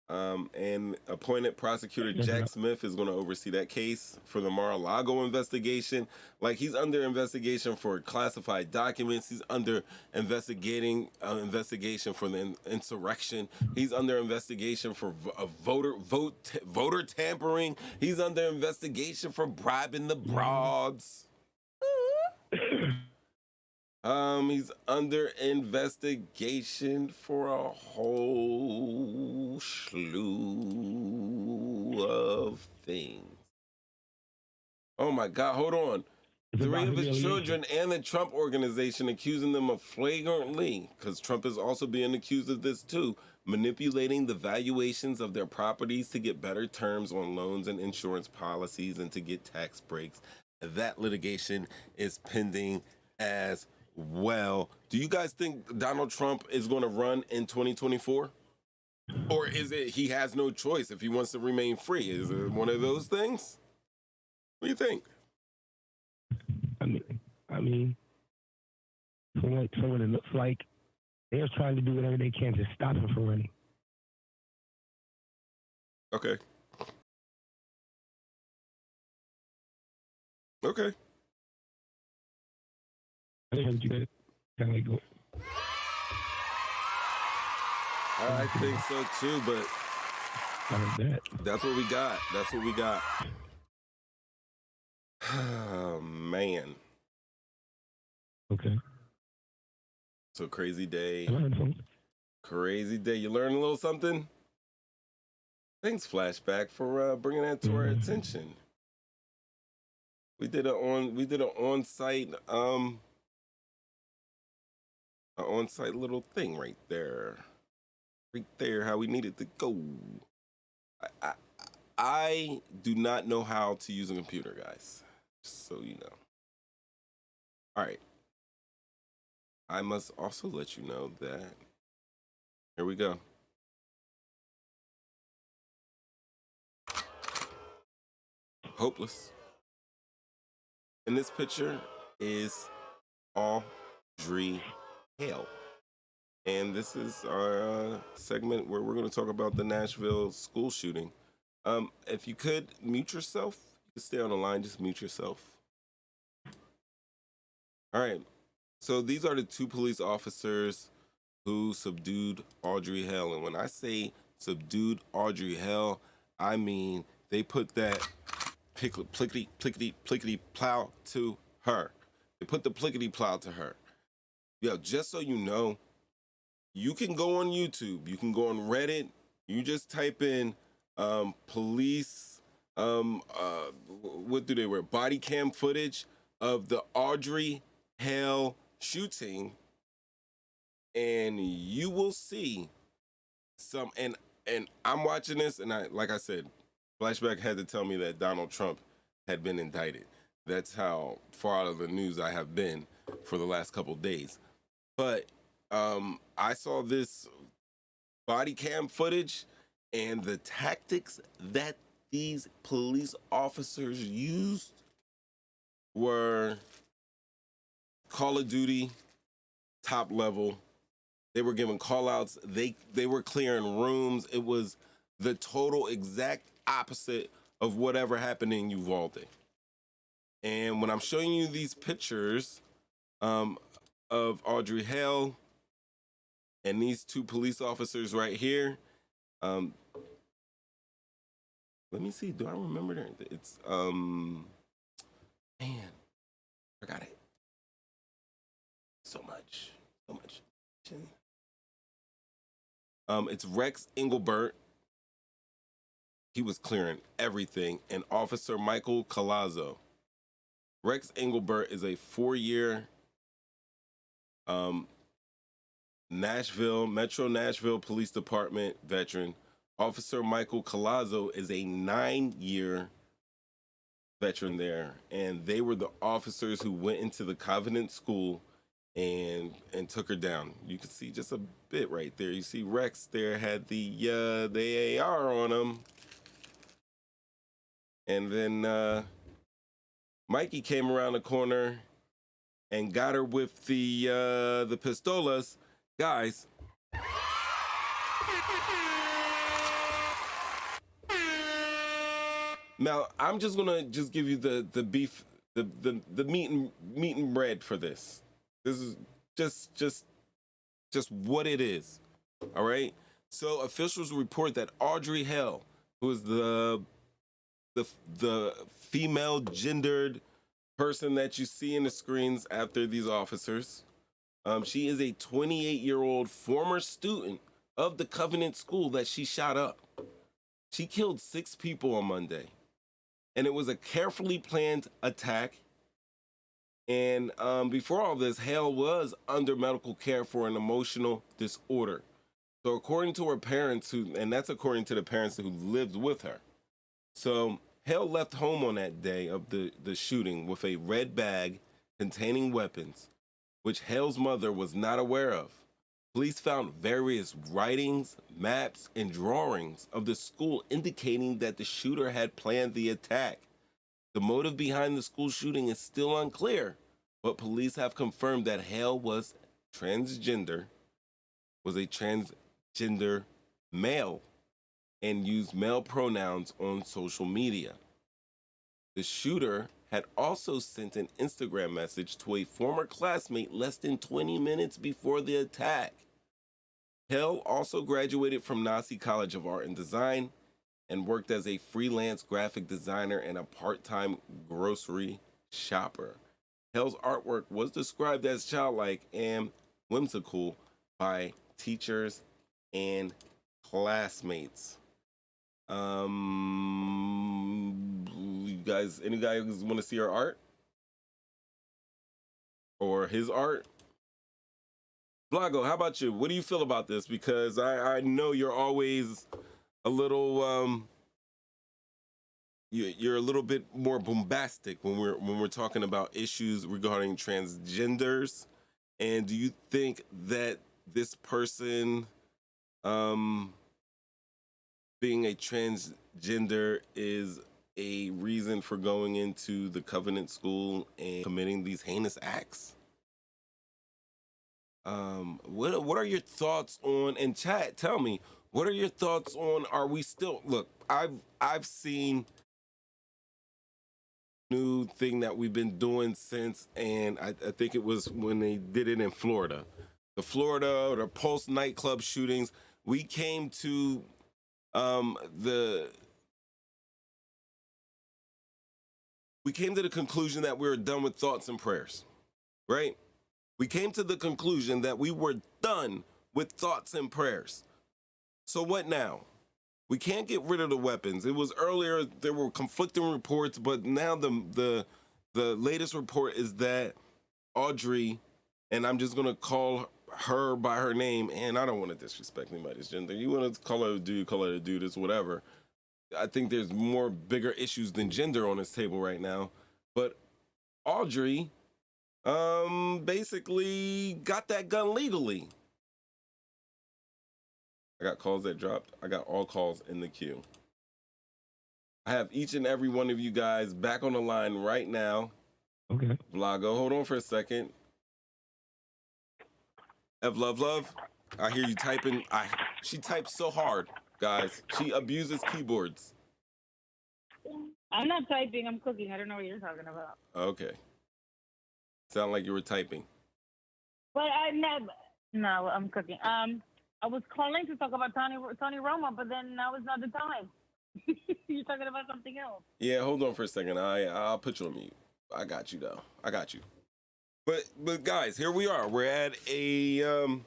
And appointed prosecutor Jack Smith is going to oversee that case for the Mar-a-Lago investigation. Like, he's under investigation for classified documents. He's under investigation for the insurrection. He's under investigation for voter tampering. He's under investigation for bribing the broads. He's under investigation for a whole slew of things. Oh my God, hold on. 3 of his children and the Trump organization accusing them of flagrantly, because Trump is also being accused of this too, manipulating the valuations of their properties to get better terms on loans and insurance policies and to get tax breaks. That litigation is pending as well. Do you guys think Donald Trump is going to run in 2024? Or is it he has no choice if he wants to remain free? Is it one of those things? What do you think? I mean, from what it looks like, they're trying to do whatever they can to stop him from running. Okay. Okay. I heard you guys kind of like go. I think so too, but that's what we got. That's what we got. Oh, man. Okay. So crazy day. I learned something. Crazy day. You learned a little something? Thanks, Flashback, for bringing that to our attention. We did an on-site little thing right there. Right there, how we needed to go. I do not know how to use a computer, guys. Just so you know. All right. I must also let you know that. Here we go. Hopeless. And this picture is Audrey Hale. And this is our segment where we're going to talk about the Nashville school shooting. If you could mute yourself, you can stay on the line, just mute yourself. All right. So these are the 2 police officers who subdued Audrey Hale. And when I say subdued Audrey Hale, I mean they put that plickety plow to her. They put the plickety plow to her. Yo, just so you know, you can go on YouTube, you can go on Reddit, you just type in police, what do they wear? Body cam footage of the Audrey Hale shooting, and you will see some, and I'm watching this, and like I said, Flashback had to tell me that Donald Trump had been indicted. That's how far out of the news I have been for the last couple days. But I saw this body cam footage, And the tactics that these police officers used were Call of Duty top level. They were giving call outs. They were clearing rooms. It was the total exact opposite of whatever happened in Uvalde. And when I'm showing you these pictures of Audrey Hale and these two police officers right here, let me see. Do I remember that? It's man, I got it. So much. It's Rex Engelbert. He was clearing everything, and Officer Michael Colazzo. Rex Engelbert is a 4-year Metro Nashville Police Department veteran. Officer Michael Colazzo is a 9-year veteran there, and they were the officers who went into the Covenant School and took her down. You can see just a bit right there. You see Rex there had the AR on him, and then Mikey came around the corner and got her with the pistolas, guys. Now, I'm just gonna give you the beef, the meat and bread for this. This is just what it is. All right. So officials report that Audrey Hale, who is the female gendered person that you see in the screens after these officers, she is a 28-year-old former student of the Covenant School that she shot up. She killed 6 people on Monday. And it was a carefully planned attack. And before all this, Hale was under medical care for an emotional disorder. So according to her parents, and that's according to the parents who lived with her. So Hale left home on that day of the shooting with a red bag containing weapons, which Hale's mother was not aware of. Police found various writings, maps, and drawings of the school indicating that the shooter had planned the attack. The motive behind the school shooting is still unclear, but police have confirmed that Hale was a transgender male and used male pronouns on social media. The shooter had also sent an Instagram message to a former classmate less than 20 minutes before the attack. Hale also graduated from Nassau College of Art and Design and worked as a freelance graphic designer and a part-time grocery shopper. Hale's artwork was described as childlike and whimsical by teachers and classmates. You guys, any guys want to see her art? Or his art? Blago, how about you? What do you feel about this? Because I know you're always a little you're a little bit more bombastic when we're talking about issues regarding transgenders. And do you think that this person being a transgender is a reason for going into the Covenant School and committing these heinous acts? What are your thoughts on, and chat, tell me, what are your thoughts on, are we still, look, I've seen new thing that we've been doing since, and I think it was when they did it in Florida. The Pulse nightclub shootings, we came to the conclusion that we were done with thoughts and prayers, right? We came to the conclusion that we were done with thoughts and prayers. So what now? We can't get rid of the weapons. It was earlier, there were conflicting reports, but now the latest report is that Audrey, and I'm just gonna call her by her name, and I don't want to disrespect anybody's gender. You want to call her a dude, call her a dude, it's whatever. I think there's more bigger issues than gender on this table right now. But Audrey basically got that gun legally. I got calls that dropped. I got all calls in the queue. I have each and every one of you guys back on the line right now. Okay. Vlago, hold on for a second. Love. I hear you typing. She types so hard, guys. She abuses keyboards. I'm not typing. I'm cooking. I don't know what you're talking about. Okay. Sound like you were typing. But no, I'm cooking. I was calling to talk about Tony Roma, but then now is not the time. You're talking about something else. Yeah, hold on for a second. I'll put you on mute. I got you though. I got you. But guys, here we are. We're at a all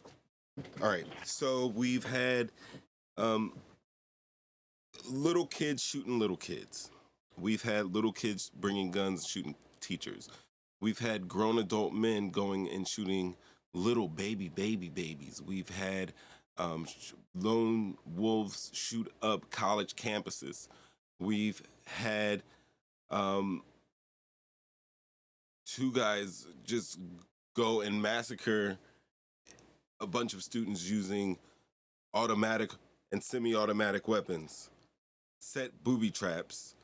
right. So we've had little kids shooting little kids. We've had little kids bringing guns shooting teachers. We've had grown adult men going and shooting little babies. We've had lone wolves shoot up college campuses. We've had two guys just go and massacre a bunch of students using automatic and semi-automatic weapons, set booby traps.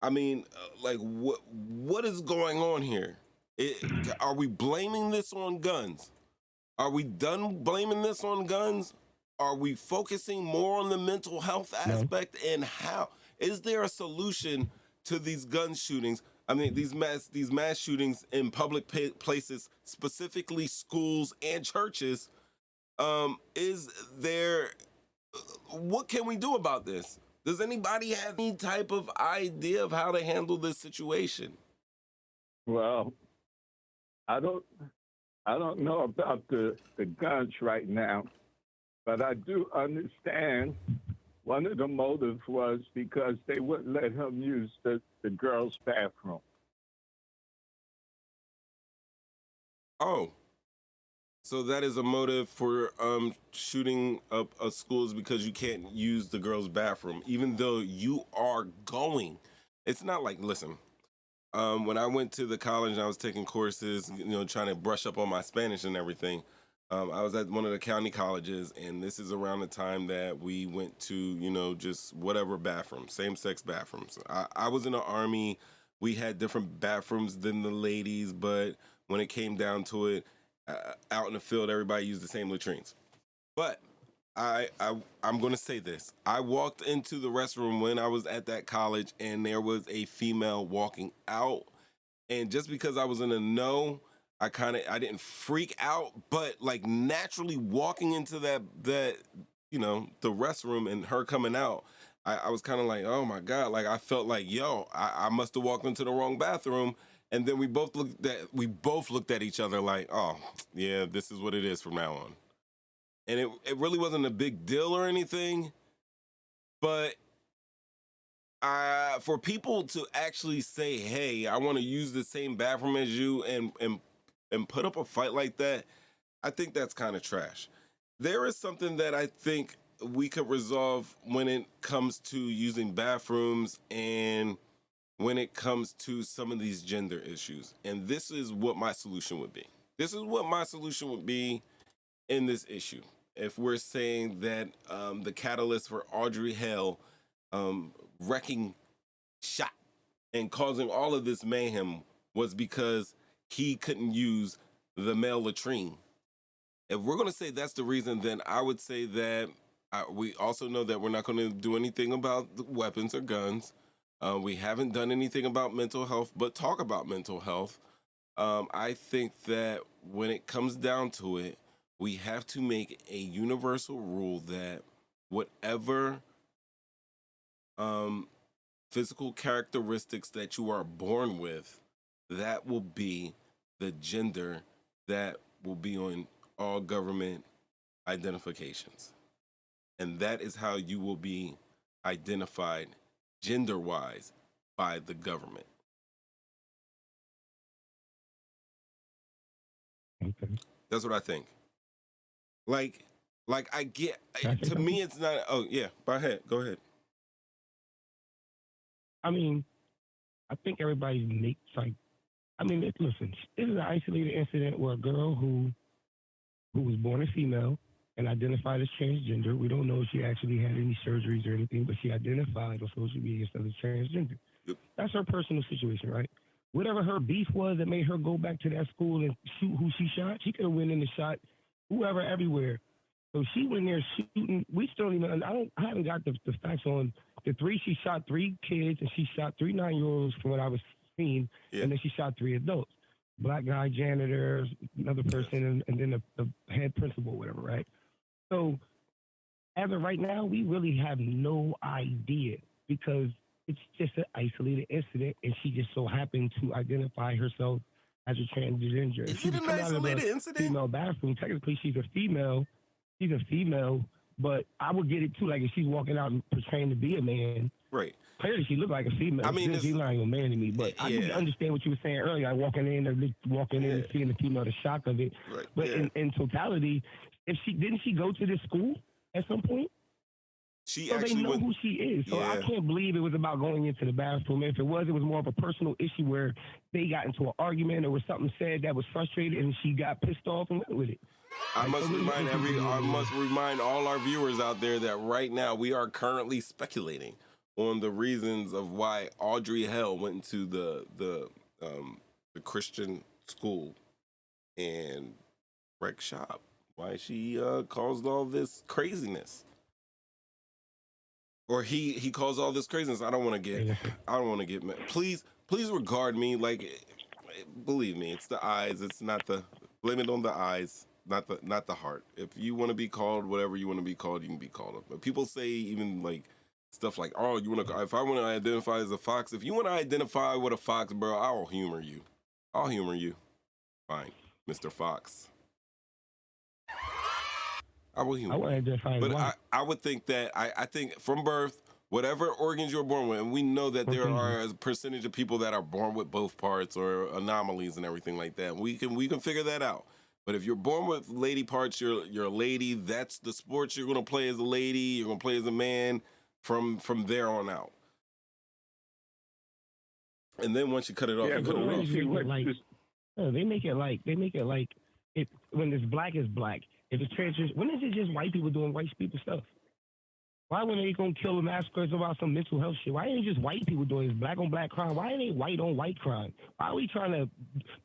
I mean, like, what is going on here? Are we blaming this on guns? Are we done blaming this on guns? Are we focusing more on the mental health aspect? And how is there a solution to these gun shootings? I mean, these mass shootings in public places, specifically schools and churches. Is there? What can we do about this? Does anybody have any type of idea of how to handle this situation? Well, I don't know about the guns right now, but I do understand one of the motives was because they wouldn't let him use the girls' bathroom. Oh, so that is a motive for shooting up schools because you can't use the girls' bathroom, even though you are going. It's not like, listen, when I went to the college and I was taking courses, trying to brush up on my Spanish and everything, I was at one of the county colleges, and this is around the time that we went to, just whatever bathrooms, same-sex bathrooms. I was in the Army. We had different bathrooms than the ladies, but when it came down to it, out in the field, everybody used the same latrines. But I'm going to say this. I walked into the restroom when I was at that college, and there was a female walking out. And just because I was in a no, I didn't freak out, but like naturally walking into that the restroom and her coming out, I was kind of like, oh my God, like I felt like, I must have walked into the wrong bathroom. And then we both looked at each other like, oh yeah, this is what it is from now on. And it really wasn't a big deal or anything, but for people to actually say, hey, I want to use the same bathroom as you and put up a fight like that, I think that's kind of trash. There is something that I think we could resolve when it comes to using bathrooms and when it comes to some of these gender issues. And this is what my solution would be. This is what my solution would be in this issue. If we're saying that the catalyst for Audrey Hale wrecking shop and causing all of this mayhem was because he couldn't use the male latrine. If we're going to say that's the reason, then I would say that we also know that we're not going to do anything about the weapons or guns. We haven't done anything about mental health, but talk about mental health. I think that when it comes down to it, we have to make a universal rule that whatever physical characteristics that you are born with, that will be the gender that will be on all government identifications. And that is how you will be identified gender-wise by the government. Okay. That's what I think. Like I get, to me it's not, oh yeah, go ahead. I mean, I think everybody makes listen, this is an isolated incident where a girl who was born a female and identified as transgender. We don't know if she actually had any surgeries or anything, but she identified on social media as transgender. Yep. That's her personal situation, right? Whatever her beef was that made her go back to that school and shoot who she shot, she could have went in and shot whoever everywhere. So she went there shooting. We still don't even. I haven't got the facts on the three. She shot 3 kids and she shot 3 9-year-olds from what I was seeing, and then she shot 3 adults. Black guy, janitor, another person, and then the head principal, whatever, right? So as of right now, we really have no idea because it's just an isolated incident, and she just so happened to identify herself as a transgender. Is it an isolated incident? Female bathroom. Technically, she's a female. She's a female, but I would get it too. Like if she's walking out and portraying to be a man, right? Clearly, she looked like a female. I mean, she's not a man to me. But I didn't understand what you were saying earlier. Like walking in and seeing the female, the shock of it. Right. But in totality, if she didn't she go to this school at some point? She so actually they know who she is. So I can't believe it was about going into the bathroom. If it was more of a personal issue where they got into an argument or was something said that was frustrated and she got pissed off and went with it. I must remind all our viewers out there that right now we are currently speculating on the reasons of why Audrey Hale went into the Christian school and wrecked shop. Why she caused all this craziness. Or he caused all this craziness. I don't want to get mad. Please regard me like, believe me, it's the eyes. It's not blame it on the eyes, not the heart. If you want to be called whatever you want to be called, you can be called. But people say even like stuff like, oh, if I want to identify as a fox, if you want to identify with a fox, bro, I'll humor you. Fine, Mr. Fox. I will humor you. But I would think that I think from birth, whatever organs you're born with, and we know that there are a percentage of people that are born with both parts or anomalies and everything like that. We can figure that out. But if you're born with lady parts, you're a lady. That's the sports you're gonna play as a lady. You're gonna play as a man from there on out. And then once you cut it off, you cut it off. They make it like when it's black is black. If it's transgender, when is it just white people doing white people stuff? Why when they gonna kill the massacres about some mental health shit? Why ain't it just white people doing this black on black crime? Why ain't it white on white crime? Why are we trying to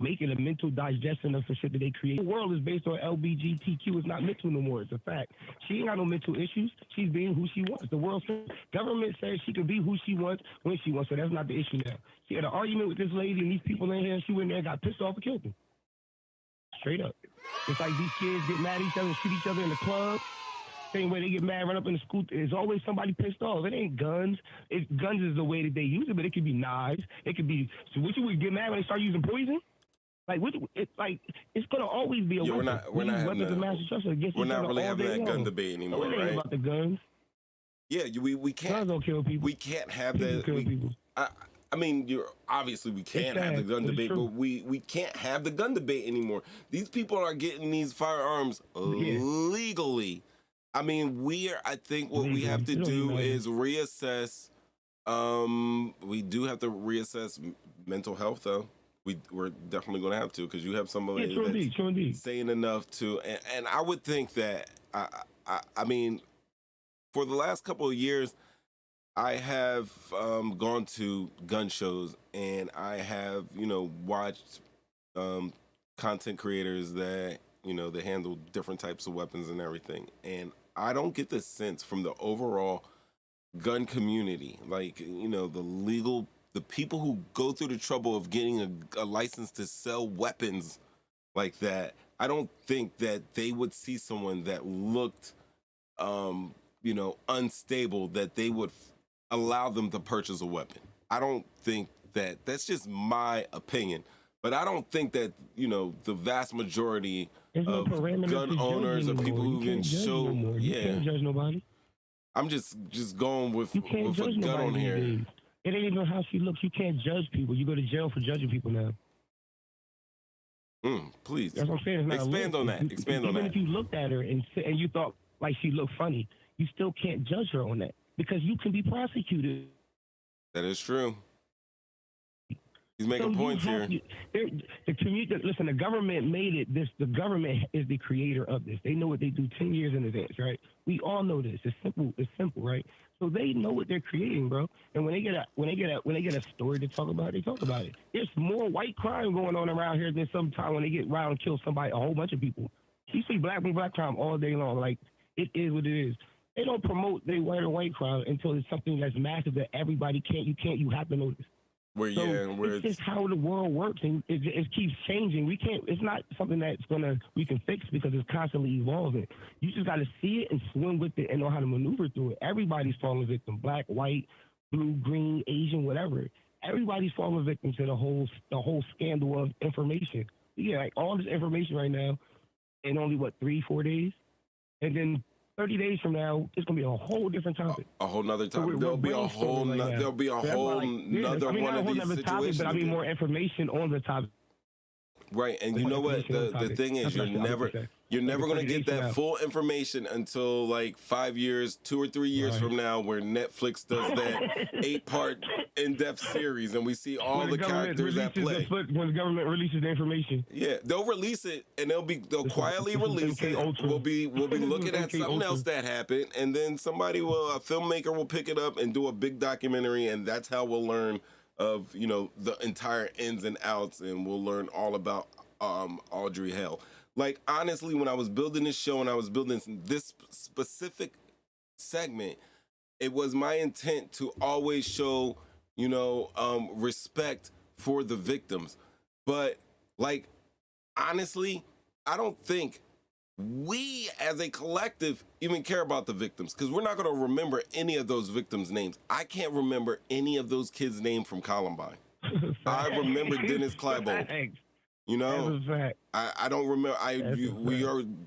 make it a mental digestion of some shit that they create? The world is based on LGBTQ. It's not mental no more. It's a fact. She ain't got no mental issues. She's being who she wants. The government says she can be who she wants when she wants. So that's not the issue now. She had an argument with this lady and these people in here. She went there, got pissed off, and killed them. Straight up. It's like these kids get mad at each other and shoot each other in the club. Same way they get mad, run up in the school. There's always somebody pissed off. It ain't guns. Guns is the way that they use it, but it could be knives. It could be. So what you would get mad when they start using poison? It's gonna always be a weapon. We're not really having that gun debate anymore, right? It ain't about the guns. Yeah, we can't. Guns don't kill people. We can't have that. Kill people. I mean, we can't have the gun debate, but we can't have the gun debate anymore. These people are getting these firearms legally. I mean, I think what we have to do is reassess. We do have to reassess mental health, though. We're definitely going to have to, because you have somebody that's saying enough to, and I would think that, I mean, for the last couple of years, I have gone to gun shows, and I have, watched content creators that, they handle different types of weapons and everything. And I don't get the sense from the overall gun community, like, the people who go through the trouble of getting a license to sell weapons like that, I don't think that they would see someone that looked, unstable, that they would allow them to purchase a weapon. I don't think that's just my opinion, but I don't think that, the vast majority of gun owners or people who can show, You can't judge nobody. I'm just going with a gun on here. It ain't even how she looks. You can't judge people. You go to jail for judging people now. Please. That's what I'm saying. Expand on that. Even if you looked at her and you thought like she looked funny, you still can't judge her on that, because you can be prosecuted. That is true. He's making points here. The community, listen, the government made it. The government is the creator of this. They know what they do 10 years in advance, right? We all know this. It's simple. It's simple, right? So they know what they're creating, bro. And when they get a story to talk about, they talk about it. There's more white crime going on around here than sometime when they get around and kill somebody, a whole bunch of people. You see black crime all day long. Like, it is what it is. They don't promote they white crime until it's something that's massive that everybody you have to notice. It's just how the world works, and it keeps changing. It's not something we can fix because it's constantly evolving. You just got to see it and swim with it and know how to maneuver through it. Everybody's falling victim: black, white, blue, green, Asian, whatever. Everybody's falling victim to the whole scandal of information. Yeah, like all this information right now in only 3-4 days, and then 30 days from now, it's gonna be a whole different topic. A whole nother topic. There'll be a whole nother one of these situations. Topic, but I mean more information on the topic. Right, and you know what? The thing is, you're never going to get that full information until like 5 years, 2 or 3 years from now, where Netflix does that 8-part in-depth series, and we see all the characters at play. When the government releases the information, yeah, they'll release it, and they'll quietly release it. We'll be looking at something else that happened, and then a filmmaker will pick it up and do a big documentary, and that's how we'll learn of the entire ins and outs, and we'll learn all about Audrey Hale. Like, honestly, when I was building this show and I was building this specific segment, it was my intent to always show respect for the victims. But like, honestly, I don't think we as a collective even care about the victims, because we're not going to remember any of those victims' names. I can't remember any of those kids' names from Columbine. I remember Dennis Clybourne. I don't remember.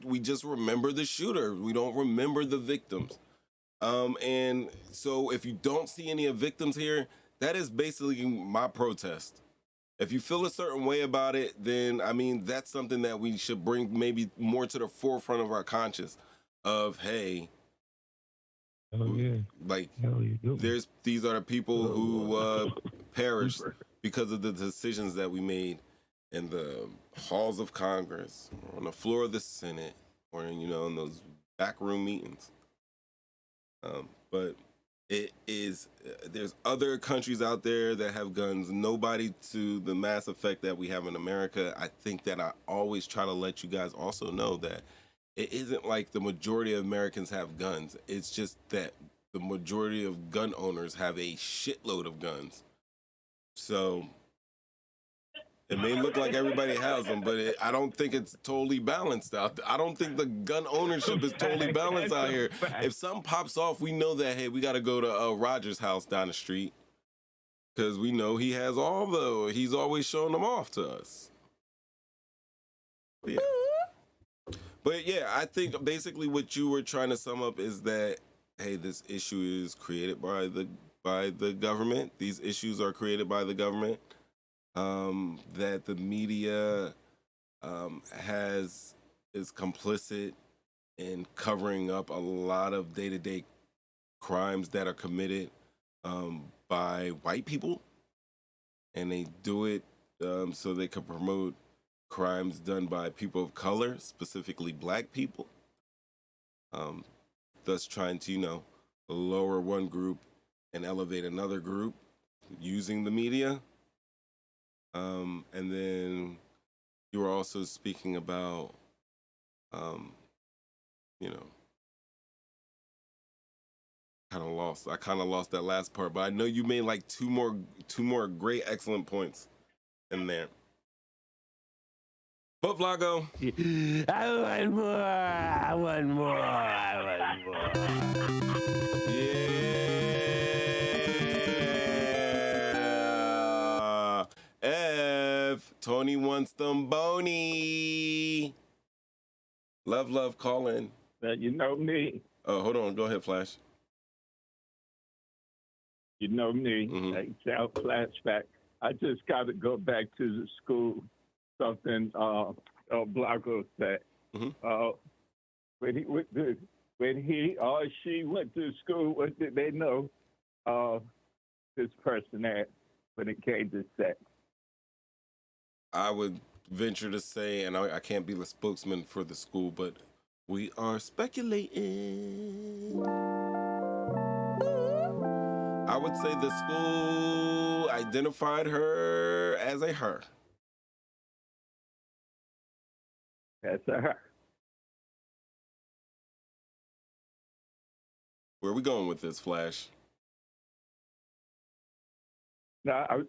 We just remember the shooter. We don't remember the victims. And so if you don't see any of victims here, that is basically my protest. If you feel a certain way about it, then, I mean, that's something that we should bring maybe more to the forefront of our conscience of, hey, these are the people who perished because of the decisions that we made in the halls of Congress, or on the floor of the Senate, or in those backroom meetings. But there's other countries out there that have guns, nobody to the mass effect that we have in America. I think that I always try to let you guys also know that it isn't like the majority of Americans have guns. It's just that the majority of gun owners have a shitload of guns. So it may look like everybody has them, but I don't think it's totally balanced out. I don't think the gun ownership is totally balanced out here. If something pops off, we know that, hey, we got to go to Roger's house down the street, because we know he has he's always showing them off to us. But yeah, I think basically what you were trying to sum up is that, hey, this issue is created by the government. These issues are created by the government. That the media is complicit in covering up a lot of day-to-day crimes that are committed by white people, and they do it so they can promote crimes done by people of color, specifically black people, thus trying to lower one group and elevate another group using the media. And then you were also speaking about, I kind of lost that last part, but I know you made like two more great, excellent points in there. But Vlago, I want more. Yeah. Tony wants them bony. Love, call in. You know me. Oh, hold on. Go ahead, Flash. You know me. Like, sound flashback. I just got to go back to the school. Something Blanco said. When he or she went to school, what did they know this person had when it came to sex? I would venture to say, and I can't be the spokesman for the school, but we are speculating. I would say the school identified her as a her. That's a her. Where are we going with this, Flash? No, I was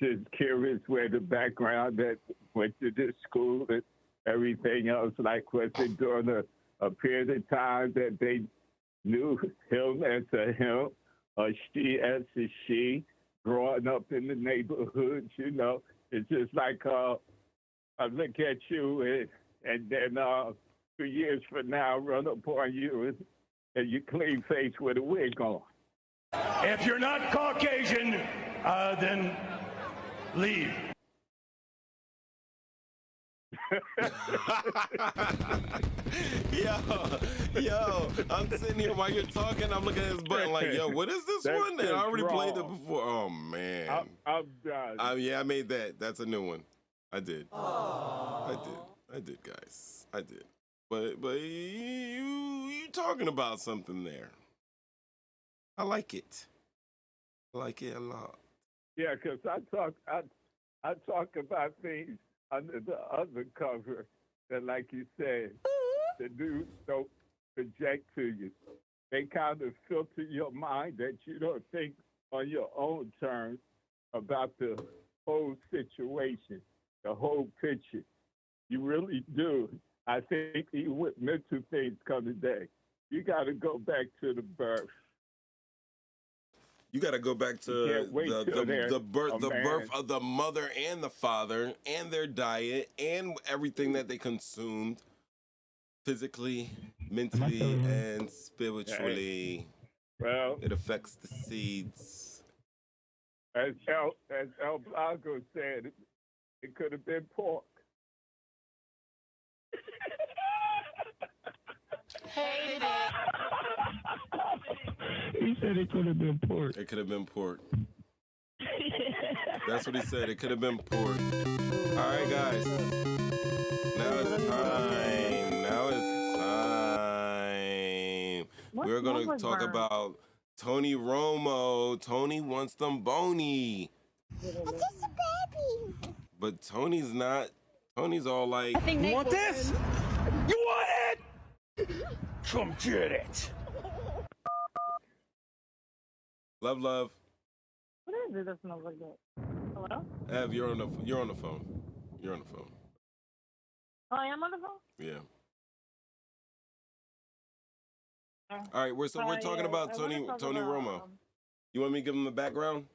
just curious where the background that went to this school and everything else. Like, was it during a period of time that they knew him as a him, or she as a she, growing up in the neighborhood? You know, it's just like I look at you and then 2 years from now, run up on you and you clean face with a wig on. If you're not Caucasian, then leave. Yo, I'm sitting here while you're talking. I'm looking at this button like, yo, what is this That's one? And I already just played it wrong. before. Oh, man. I'm done. Yeah, I made that. That's a new one. I did. I did, guys. I did. But you talking about something there. I like it. I like it a lot. Yeah, because I talk about things under the other cover that, like you said, the dudes don't project to you. They kind of filter your mind that you don't think on your own terms about the whole situation, the whole picture. You really do. I think even with mental things come today, you got to go back to the birth. You got to go back to the birth of the mother and the father and their diet and everything that they consumed physically, mentally, and spiritually. Well, it affects the seeds. As El Blanco said, it could have been pork. He said it could have been pork. It could have been pork. That's what he said. It could have been pork. All right, guys. Now it's time. We're going to talk about Tony Romo. Tony wants them bony. I'm just a baby. But Tony's not. Tony's all like, You want this? You want it? Come get it. Love. What is it that smells like that? Hello? Ev, you're on the phone. You're on the phone. Oh, I am on the phone? Yeah. All right, we're talking about Tony Romo. You want me to give him the background?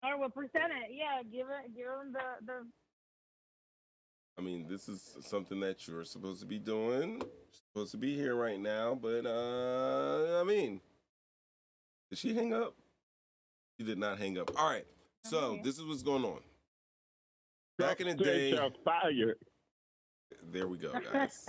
All right, well, present it. Yeah, give him the. I mean, this is something that you're supposed to be doing. You're supposed to be here right now, but I mean, did she hang up? She did not hang up. All right, so this is what's going on. Back in the day, fire. There we go, guys.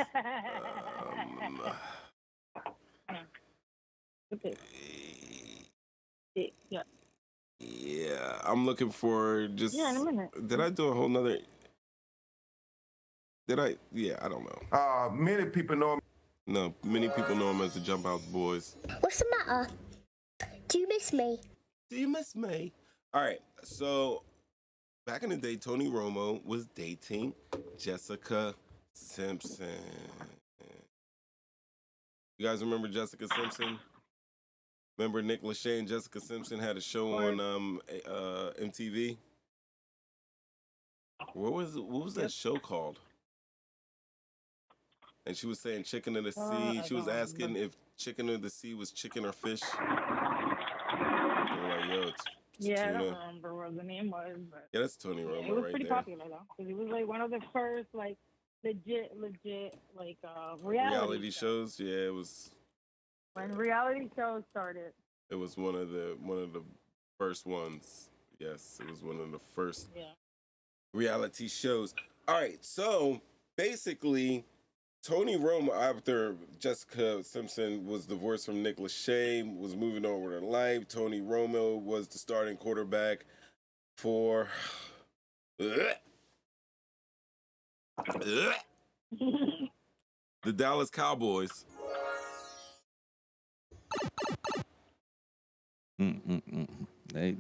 Yeah, I'm looking for just. Yeah, in a minute. Did I do a whole nother? Did I? Yeah, I don't know. Many people know him. No, many people know him as the Jump Out Boys. What's the matter? Do you miss me? Do you miss me? All right, so back in the day, Tony Romo was dating Jessica Simpson. You guys remember Jessica Simpson? Remember Nick Lachey and Jessica Simpson had a show on MTV? What was that show called? And she was saying chicken of the sea. She was asking if chicken of the sea was chicken or fish. They were like, yo, it's Yeah, I tuna. don't remember what the name was, but Yeah, that's Tony Romo it was right pretty there. popular though, because it was like one of the first like legit like reality shows. Yeah, it was. when reality shows started. It was one of the first ones. Yes, it was one of the first reality shows. All right, so basically, Tony Romo, after Jessica Simpson was divorced from Nick Lachey, was moving on with her life. Tony Romo was the starting quarterback for The Dallas Cowboys. They,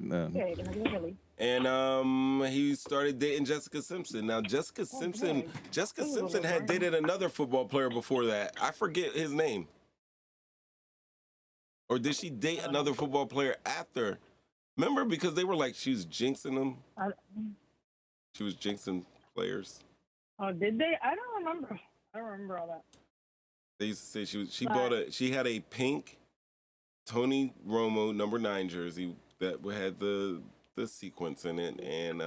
And he started dating Jessica Simpson. Now Jessica Simpson had dated another football player before that. I forget his name. Or did she date another football player after? Remember, because they were like, she was jinxing them. She was jinxing players. Oh, did they? I don't remember. I don't remember all that. They used to say she had a pink Tony Romo number 9 jersey that had the sequence in it, and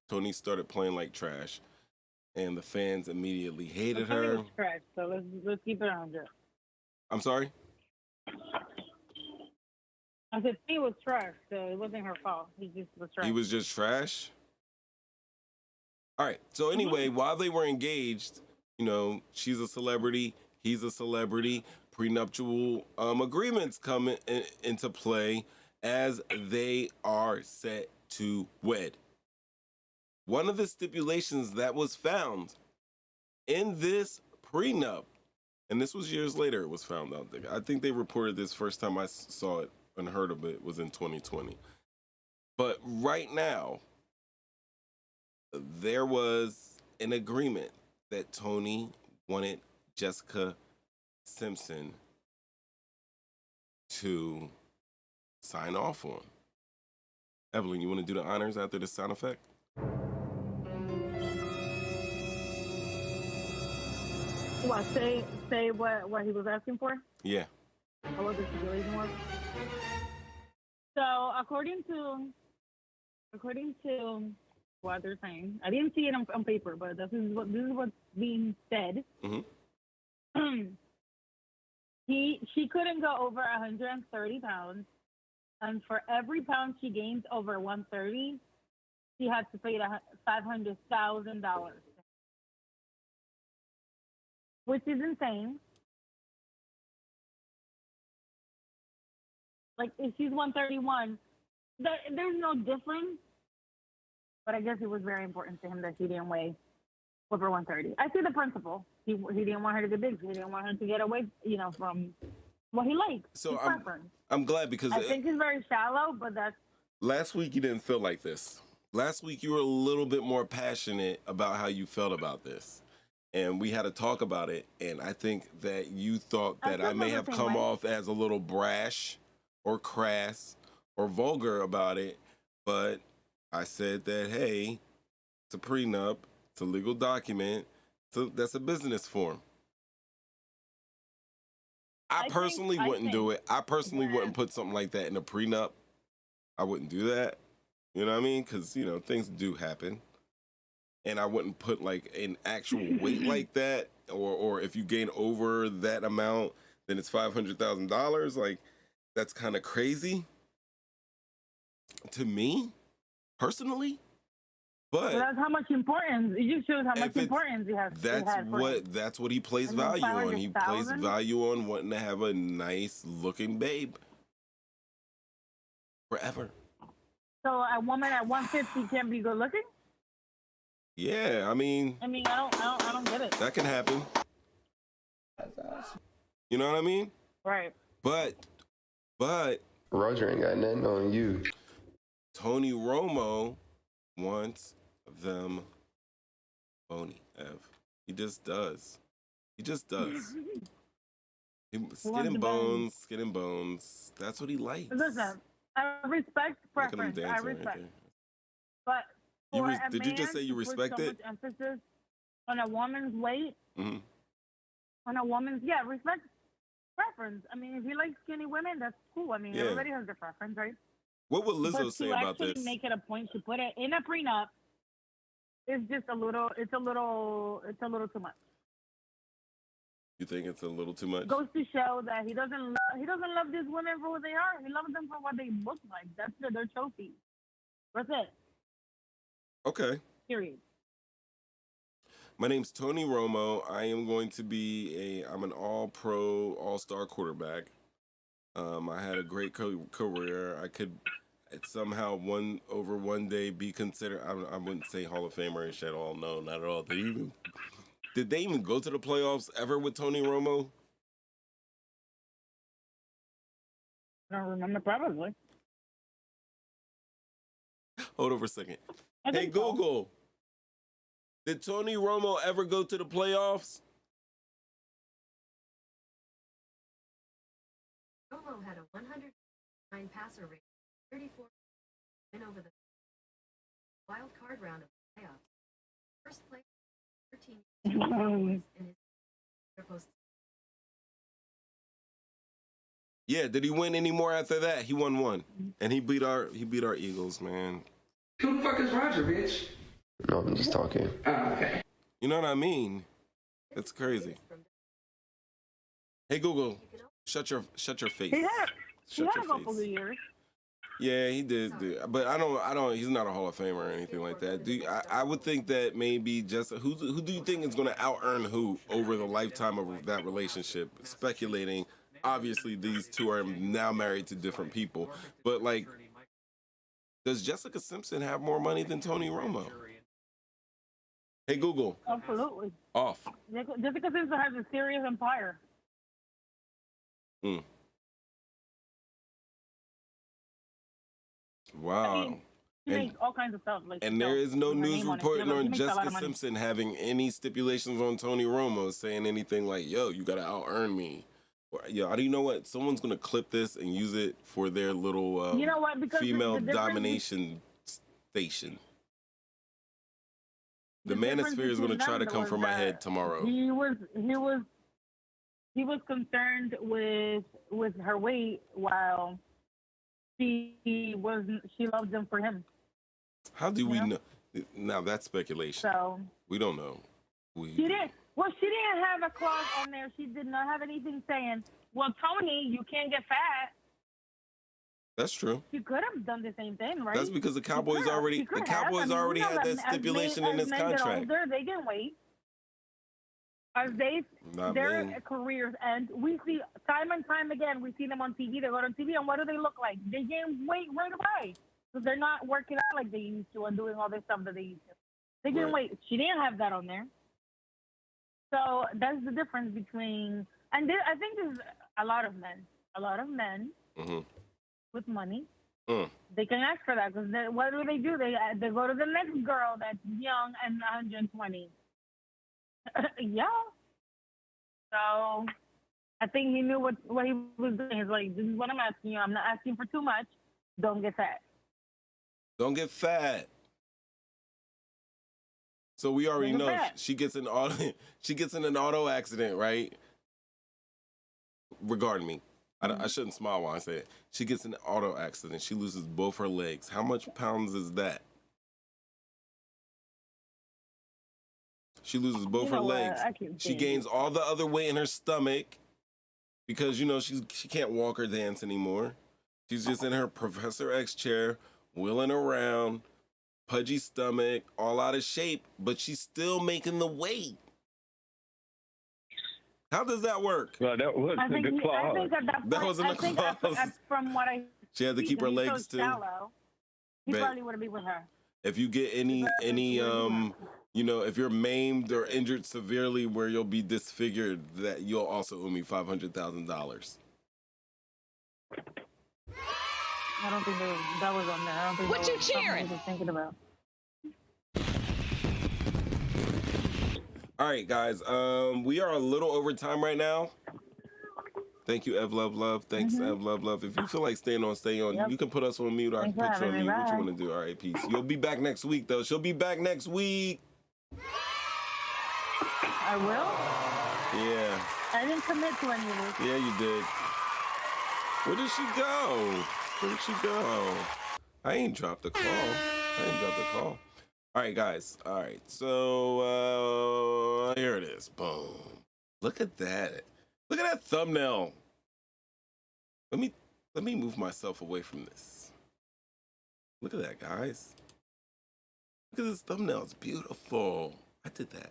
Tony started playing like trash, and the fans immediately hated her. Was trash, so let's keep it 100. I'm sorry? I said he was trash, so it wasn't her fault. He just was trash. He was just trash? All right. So anyway, while they were engaged, you know, she's a celebrity, he's a celebrity. Prenuptial agreements come into play as they are set to wed. One of the stipulations that was found in this prenup, and this was years later it was found out. I think they reported this first time I saw it and heard of it was in 2020. But right now, there was an agreement that Tony wanted Jessica Simpson to sign off on. Evelyn, you want to do the honors after the sound effect? What, say what he was asking for? Yeah. Or what the stipulation was? So according to what they're saying, I didn't see it on paper, but this is what's being said. Mm-hmm. She couldn't go over 130 pounds, and for every pound she gains over 130, she had to pay $500,000, which is insane. Like, if she's 131, there's no difference. But I guess it was very important to him that she didn't weigh over 130. I see the principle. He didn't want her to get big. He didn't want her to get away, from what he likes. So I'm glad because I think it's very shallow, but that's... Last week you didn't feel like this. Last week you were a little bit more passionate about how you felt about this. And we had to talk about it. And I think that you thought that I may have come off as a little brash or crass or vulgar about it. But I said that, hey, it's a prenup. It's a legal document. So that's a business form. I personally wouldn't do it. I personally wouldn't put something like that in a prenup. I wouldn't do that. You know what I mean? Because, things do happen. And I wouldn't put like an actual weight like that. Or if you gain over that amount, then it's $500,000. Like, that's kind of crazy to me, personally. But that's how much importance. It just shows how much importance he has. That's what he plays value on. He plays value on wanting to have a nice looking babe forever. So a woman at 150 can't be good looking? Yeah, I mean, I don't get it. That can happen. You know what I mean? Right. But Roger ain't got nothing on you. Tony Romo wants them bony, Ev. He just does. Skin and bones. That's what he likes. Listen, I respect preference. I respect. But did you just say you respect it? So much emphasis on a woman's weight. Mm-hmm. On a woman's, respect preference. I mean, if you like skinny women, that's cool. I mean, everybody has their preference, right? What would Lizzo say about this? To actually make it a point to put it in a prenup is just a little too much. You think it's a little too much? Goes to show that he doesn't love these women for what they are. He loves them for what they look like. That's their trophy. That's it. Okay. Period. My name's Tony Romo. I am going to be I'm an all-pro, all-star quarterback. I had a great career. I could somehow one day be considered. I wouldn't say Hall of Famer and shit at all. No, not at all. Did they even go to the playoffs ever with Tony Romo? I don't remember, probably. Hold on for a second. I Hey, think so. Google. Did Tony Romo ever go to the playoffs? Romo had a 109 passer rate, 34 win over the wild card round of the playoffs. First place, 13 in his post. Yeah, did he win any more after that? He won one. And he beat our Eagles, man. Who the fuck is Roger, bitch? No, I'm just talking. Oh, okay. You know what I mean? That's crazy. Hey Google, shut your face. He had Shut a your couple face. of years. Yeah, he did. But I don't. He's not a Hall of Famer or anything like that. I would think that maybe just who do you think is going to out earn who over the lifetime of that relationship? Speculating. Obviously, these two are now married to different people. But like, does Jessica Simpson have more money than Tony Romo? Hey Google. Absolutely. Off. Jessica Simpson has a serious empire. Wow. I mean, she makes all kinds of stuff. Like, And there is no with her news name on it. reporting She on makes a lot Jessica of money. Simpson having any stipulations on Tony Romo saying anything like, yo, you got to out earn me. Or, yo, I do you know what? Someone's going to clip this and use it for their little You know what? Because female the difference- domination station. The difference manosphere is going to between try to them come was for my that head tomorrow. He was concerned with her weight while she loved him for him. How do we know? Now that's speculation. So We don't know. she didn't have a clause on there. She did not have anything saying, well, Tony, you can't get fat. That's true. She could have done the same thing, right? That's because the Cowboys already She could the have. Cowboys I mean, already we know had that as stipulation in his men get contract. older, they gain weight. As Not their me. careers end, we see time and time again. We see them on TV. They go on TV, and what do they look like? They gain weight right away because they're not working out like they used to and doing all this stuff that they used to. They gain weight. She didn't have that on there, so that's the difference between. And I think there's a lot of men with money. They can ask for that because what do? They go to the next girl that's young and 120. Yeah. So I think he knew what he was doing. He's like, this is what I'm asking you. I'm not asking for too much. Don't get fat. Don't get fat. So we already Don't get know fat. she gets in an auto accident, right? Regarding me. I shouldn't smile while I say it. She gets in an auto accident. She loses both her legs. How much pounds is that? She loses both her legs. She gains all the other weight in her stomach because, she can't walk or dance anymore. She's just in her Professor X chair, wheeling around, pudgy stomach, all out of shape, but she's still making the weight. How does that work? Well, that wasn't the clause. I think at that point, That wasn't a clause. From what I She had to keep her he's legs so too. shallow, he Babe. probably wouldn't be with her. If you get any if you're maimed or injured severely where you'll be disfigured, that you'll also owe me $500,000. I don't think that was on there. I don't think What that you was something cheering? he was thinking about. All right, guys. We are a little over time right now. Thank you, Ev Love Love. Thanks, Ev Love Love. If you feel like staying on, stay on. You can put us on mute or I can Thanks put for you on having mute. me. What you Bye. want to do? All right, peace. You'll be back next week, though. She'll be back next week. I will? Yeah. I didn't commit to any of this. Yeah, you did. Where did she go? Where did she go? I ain't dropped the call. All right, guys. All right. So, here it is. Boom. Look at that. Look at that thumbnail. Let me move myself away from this. Look at that, guys. Look at this thumbnail. It's beautiful. I did that.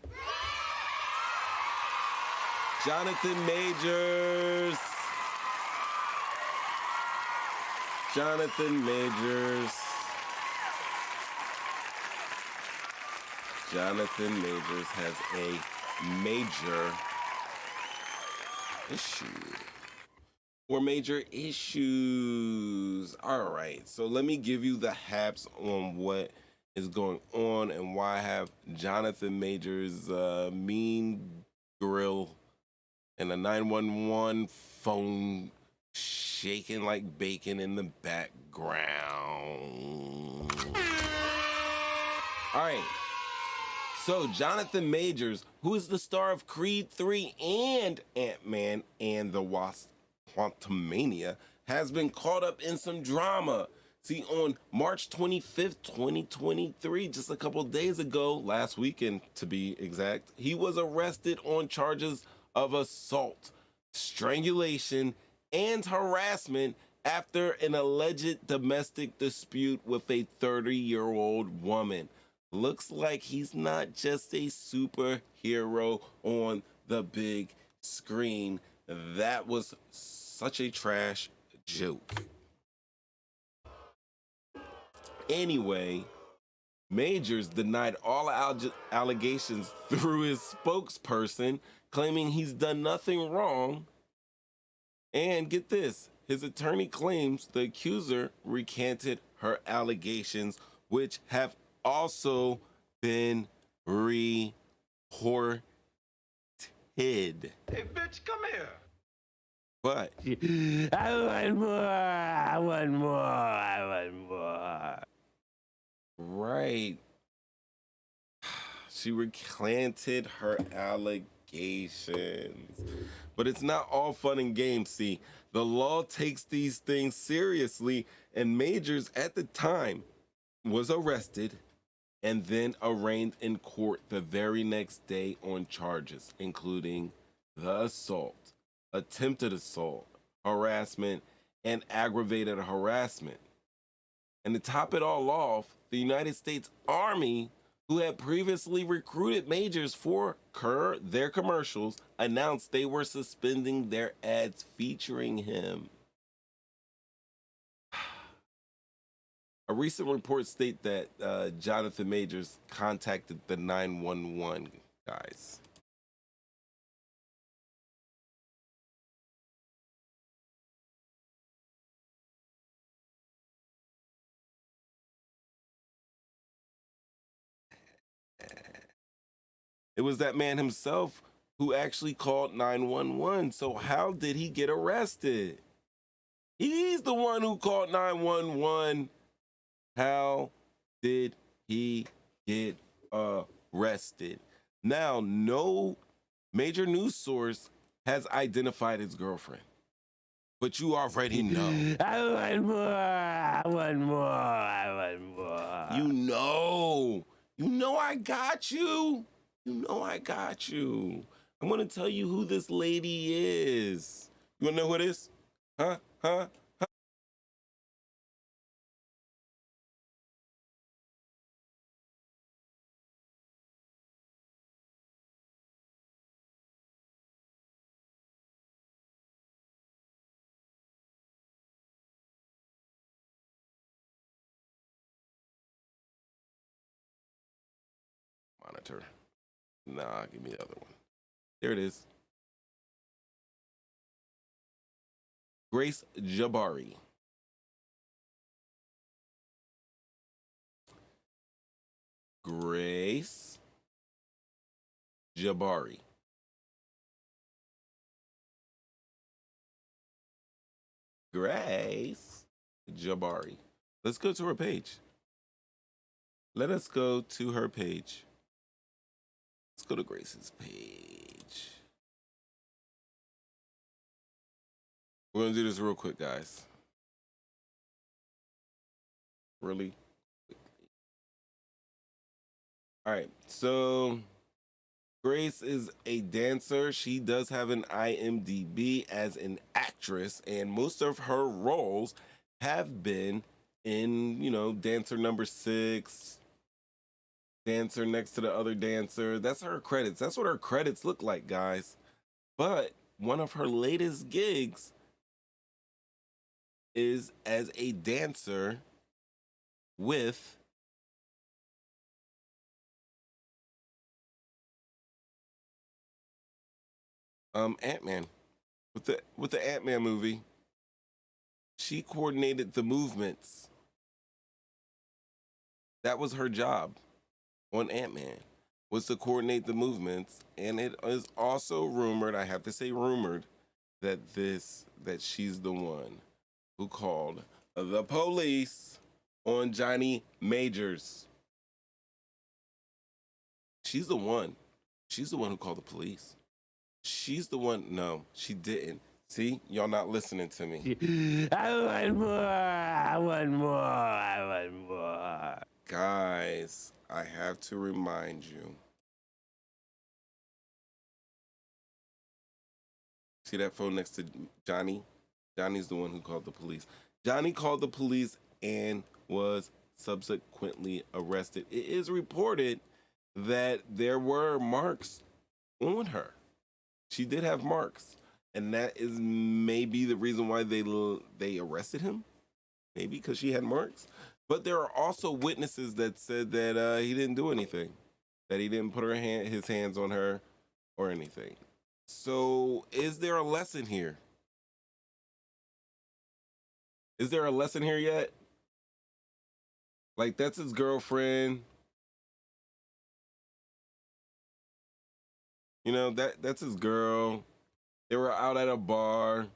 Jonathan Majors. Jonathan Majors. Jonathan Majors has a major issue. Or major issues. All right, so let me give you the haps on what is going on and why I have Jonathan Majors' mean grill and a 911 phone shaking like bacon in the background. All right. So Jonathan Majors, who is the star of Creed 3 and Ant-Man and the Wasp Quantumania, has been caught up in some drama. See, on March 25th, 2023, just a couple days ago, last weekend to be exact, he was arrested on charges of assault, strangulation, and harassment after an alleged domestic dispute with a 30-year-old woman. Looks like he's not just a superhero on the big screen. That was such a trash joke. Anyway, Majors denied all allegations through his spokesperson, claiming he's done nothing wrong. And get this, his attorney claims the accuser recanted her allegations, which have also been reported. Hey, bitch, come here. But I want more. I want more. I want more. Right. She recanted her allegations. But it's not all fun and games, see. The law takes these things seriously, and Majors at the time was arrested and then arraigned in court the very next day on charges, including the assault, attempted assault, harassment, and aggravated harassment. And to top it all off, the United States Army, who had previously recruited Majors for their commercials, announced they were suspending their ads featuring him. A recent report states that Jonathan Majors contacted the 911 guys. It was that man himself who actually called 911. So how did he get arrested? He's the one who called 911. How did he get arrested? Now, no major news source has identified his girlfriend, but you already know. I want more. I want more. I want more. You know I got you. You know I got you. I'm going to tell you who this lady is. You want to know who it is? Huh? Monitor. Nah, give me the other one. There it is. Grace Jabari. Grace Jabari. Grace Jabari. Let's go to her page. Let us go to her page. Let's go to Grace's page. We're going to do this real quick, guys. Really quickly. All right, so Grace is a dancer. She does have an IMDb as an actress, and most of her roles have been in, Dancer number 6, dancer next to the other dancer. That's her credits. That's what her credits look like, guys. But one of her latest gigs is as a dancer with Ant-Man. With the Ant-Man movie, she coordinated the movements. That was her job on Ant-Man, was to coordinate the movements. And it is also rumored, I have to say rumored, that she's the one who called the police on Johnny Majors. She's the one. She's the one who called the police. She's the one. No, she didn't. See, y'all not listening to me. I want more. I want more. I want more. Guys, I have to remind you. See that phone next to Johnny? Johnny's the one who called the police. Johnny called the police and was subsequently arrested. It is reported that there were marks on her. She did have marks, and that is maybe the reason why they arrested him. Maybe because she had marks. But there are also witnesses that said that he didn't do anything, that he didn't put his hands on her or anything. So, is there a lesson here? Is there a lesson here yet? Like, that's his girlfriend. You know, that's his girl. They were out at a bar,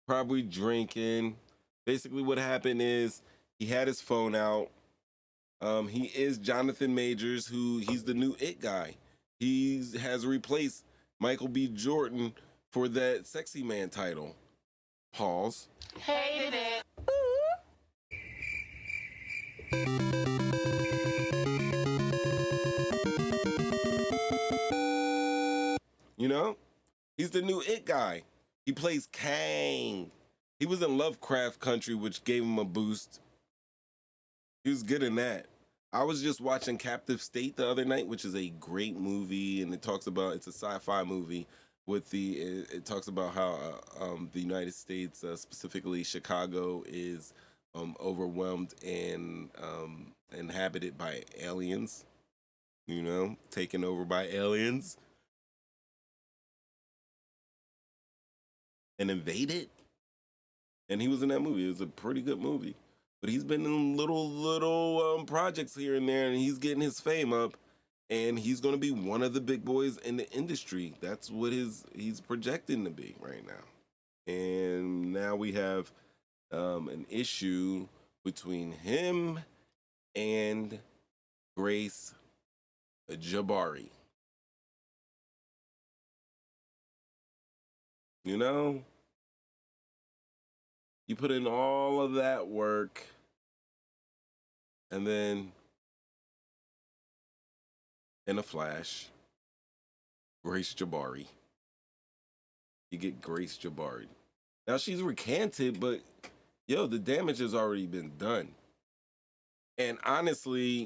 probably drinking. Basically, what happened is he had his phone out. He is Jonathan Majors, he's the new it guy. He has replaced Michael B. Jordan for that sexy man title. Pause. Hated it. You know, he's the new it guy. He plays Kang. He was in Lovecraft Country, which gave him a boost. He was good in that. I was just watching Captive State the other night, which is a great movie, and it's a sci-fi movie it talks about how the United States, specifically Chicago, is overwhelmed and inhabited by aliens. You know, taken over by aliens and invaded. And he was in that movie. It was a pretty good movie. But he's been in little projects here and there, and he's getting his fame up. And he's going to be one of the big boys in the industry. That's what he's projecting to be right now. And now we have an issue between him and Grace Jabari. You know? You put in all of that work, and then in a flash, Grace Jabari. You get Grace Jabari. Now she's recanted, but the damage has already been done. And honestly,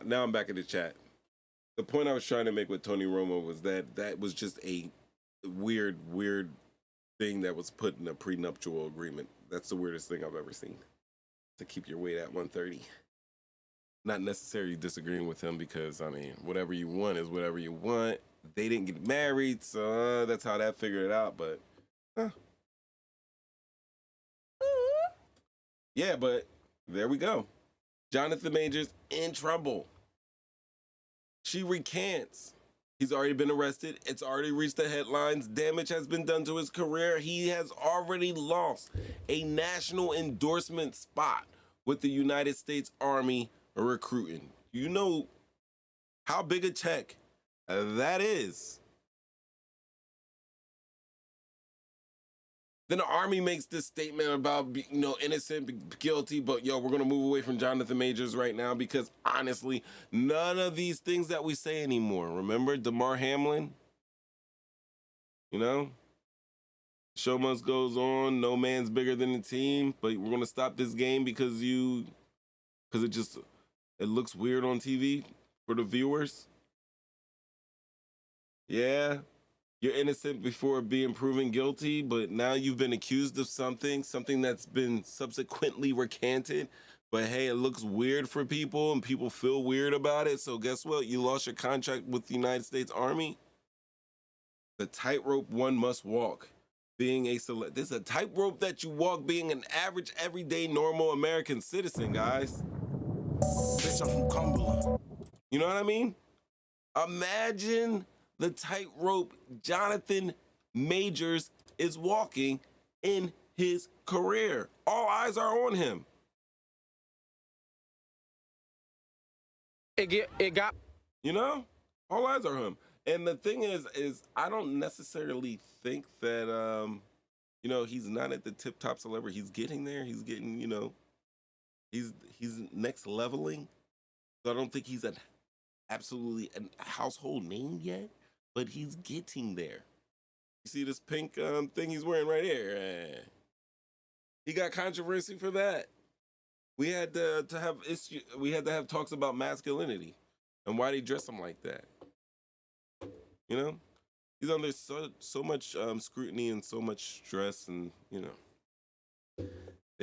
Now I'm back in the chat. The point I was trying to make with Tony Romo was that was just a weird thing that was put in a prenuptial agreement. That's the weirdest thing I've ever seen. To keep your weight at 130. Not necessarily disagreeing with him because, I mean, whatever you want is whatever you want. They didn't get married, so that's how that figured it out, but... Yeah, but there we go. Jonathan Majors in trouble. She recants. He's already been arrested. It's already reached the headlines. Damage has been done to his career. He has already lost a national endorsement spot with the United States Army recruiting. You know how big a check that is. Then the Army makes this statement about, innocent, guilty, but we're going to move away from Jonathan Majors right now because honestly, none of these things that we say anymore. Remember DeMar Hamlin? Show must goes on. No man's bigger than the team, but we're going to stop this game because it looks weird on TV for the viewers. Yeah. You're innocent before being proven guilty, but now you've been accused of something that's been subsequently recanted. But hey, it looks weird for people and people feel weird about it. So guess what? You lost your contract with the United States Army. The tightrope one must walk. Being this is a tightrope that you walk being an average, everyday, normal American citizen, guys. Bitch, I'm from Cumberland. You know what I mean? Imagine the tightrope Jonathan Majors is walking in his career. All eyes are on him. It got. All eyes are on him. And the thing is I don't necessarily think that, he's not at the tip-top celebrity. He's getting there. He's getting, he's next leveling. So I don't think he's absolutely a household name yet. But he's getting there. You see this pink thing he's wearing right here? He got controversy for that. We had to have talks about masculinity and why they dress him like that. He's under so much scrutiny and so much stress, and then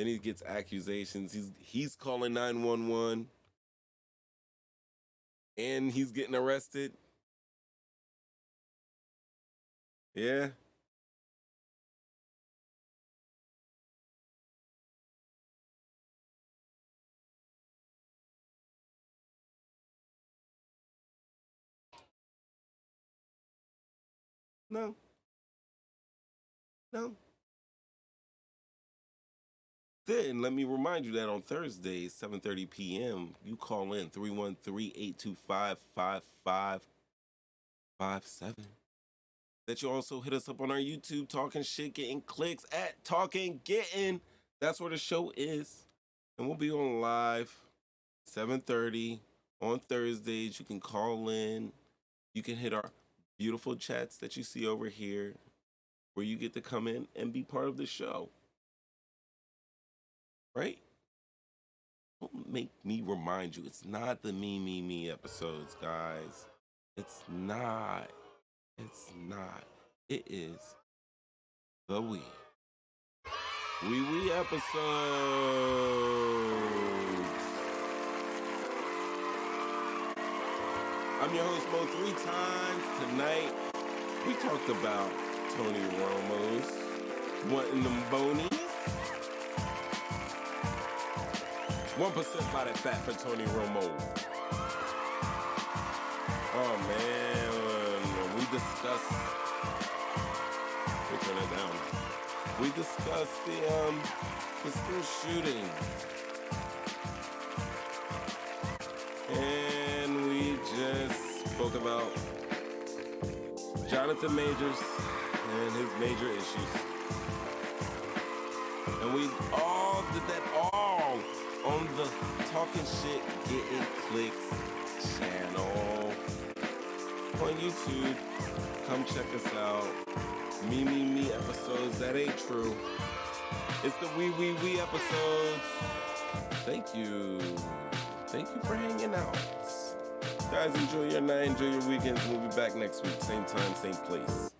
he gets accusations. He's calling 911, and he's getting arrested. Yeah. No. Then let me remind you that on Thursdays, 7:30 p.m., you call in 313-825-5557. That you also hit us up on our YouTube, Talking Shit, Getting Clicks at Talking Getting. That's where the show is. And we'll be on live 7:30 on Thursdays. You can call in. You can hit our beautiful chats that you see over here where you get to come in and be part of the show. Right? Don't make me remind you. It's not the me episodes, guys. It's not. It is the we episodes. I'm your host, Mo, 3 times. Tonight, we talked about Tony Romo's wanting them bonies. 1% body fat for Tony Romo. Oh, man. We discussed... We'll turn it down. We discussed the school shooting. And we just spoke about Jonathan Majors and his major issues. And we all did that all on the Talking Shit, Getting Clicks channel on YouTube. Come check us out. Me episodes. That ain't true. It's the we episodes. Thank you. Thank you for hanging out. Guys, enjoy your night, enjoy your weekends. We'll be back next week. Same time, same place.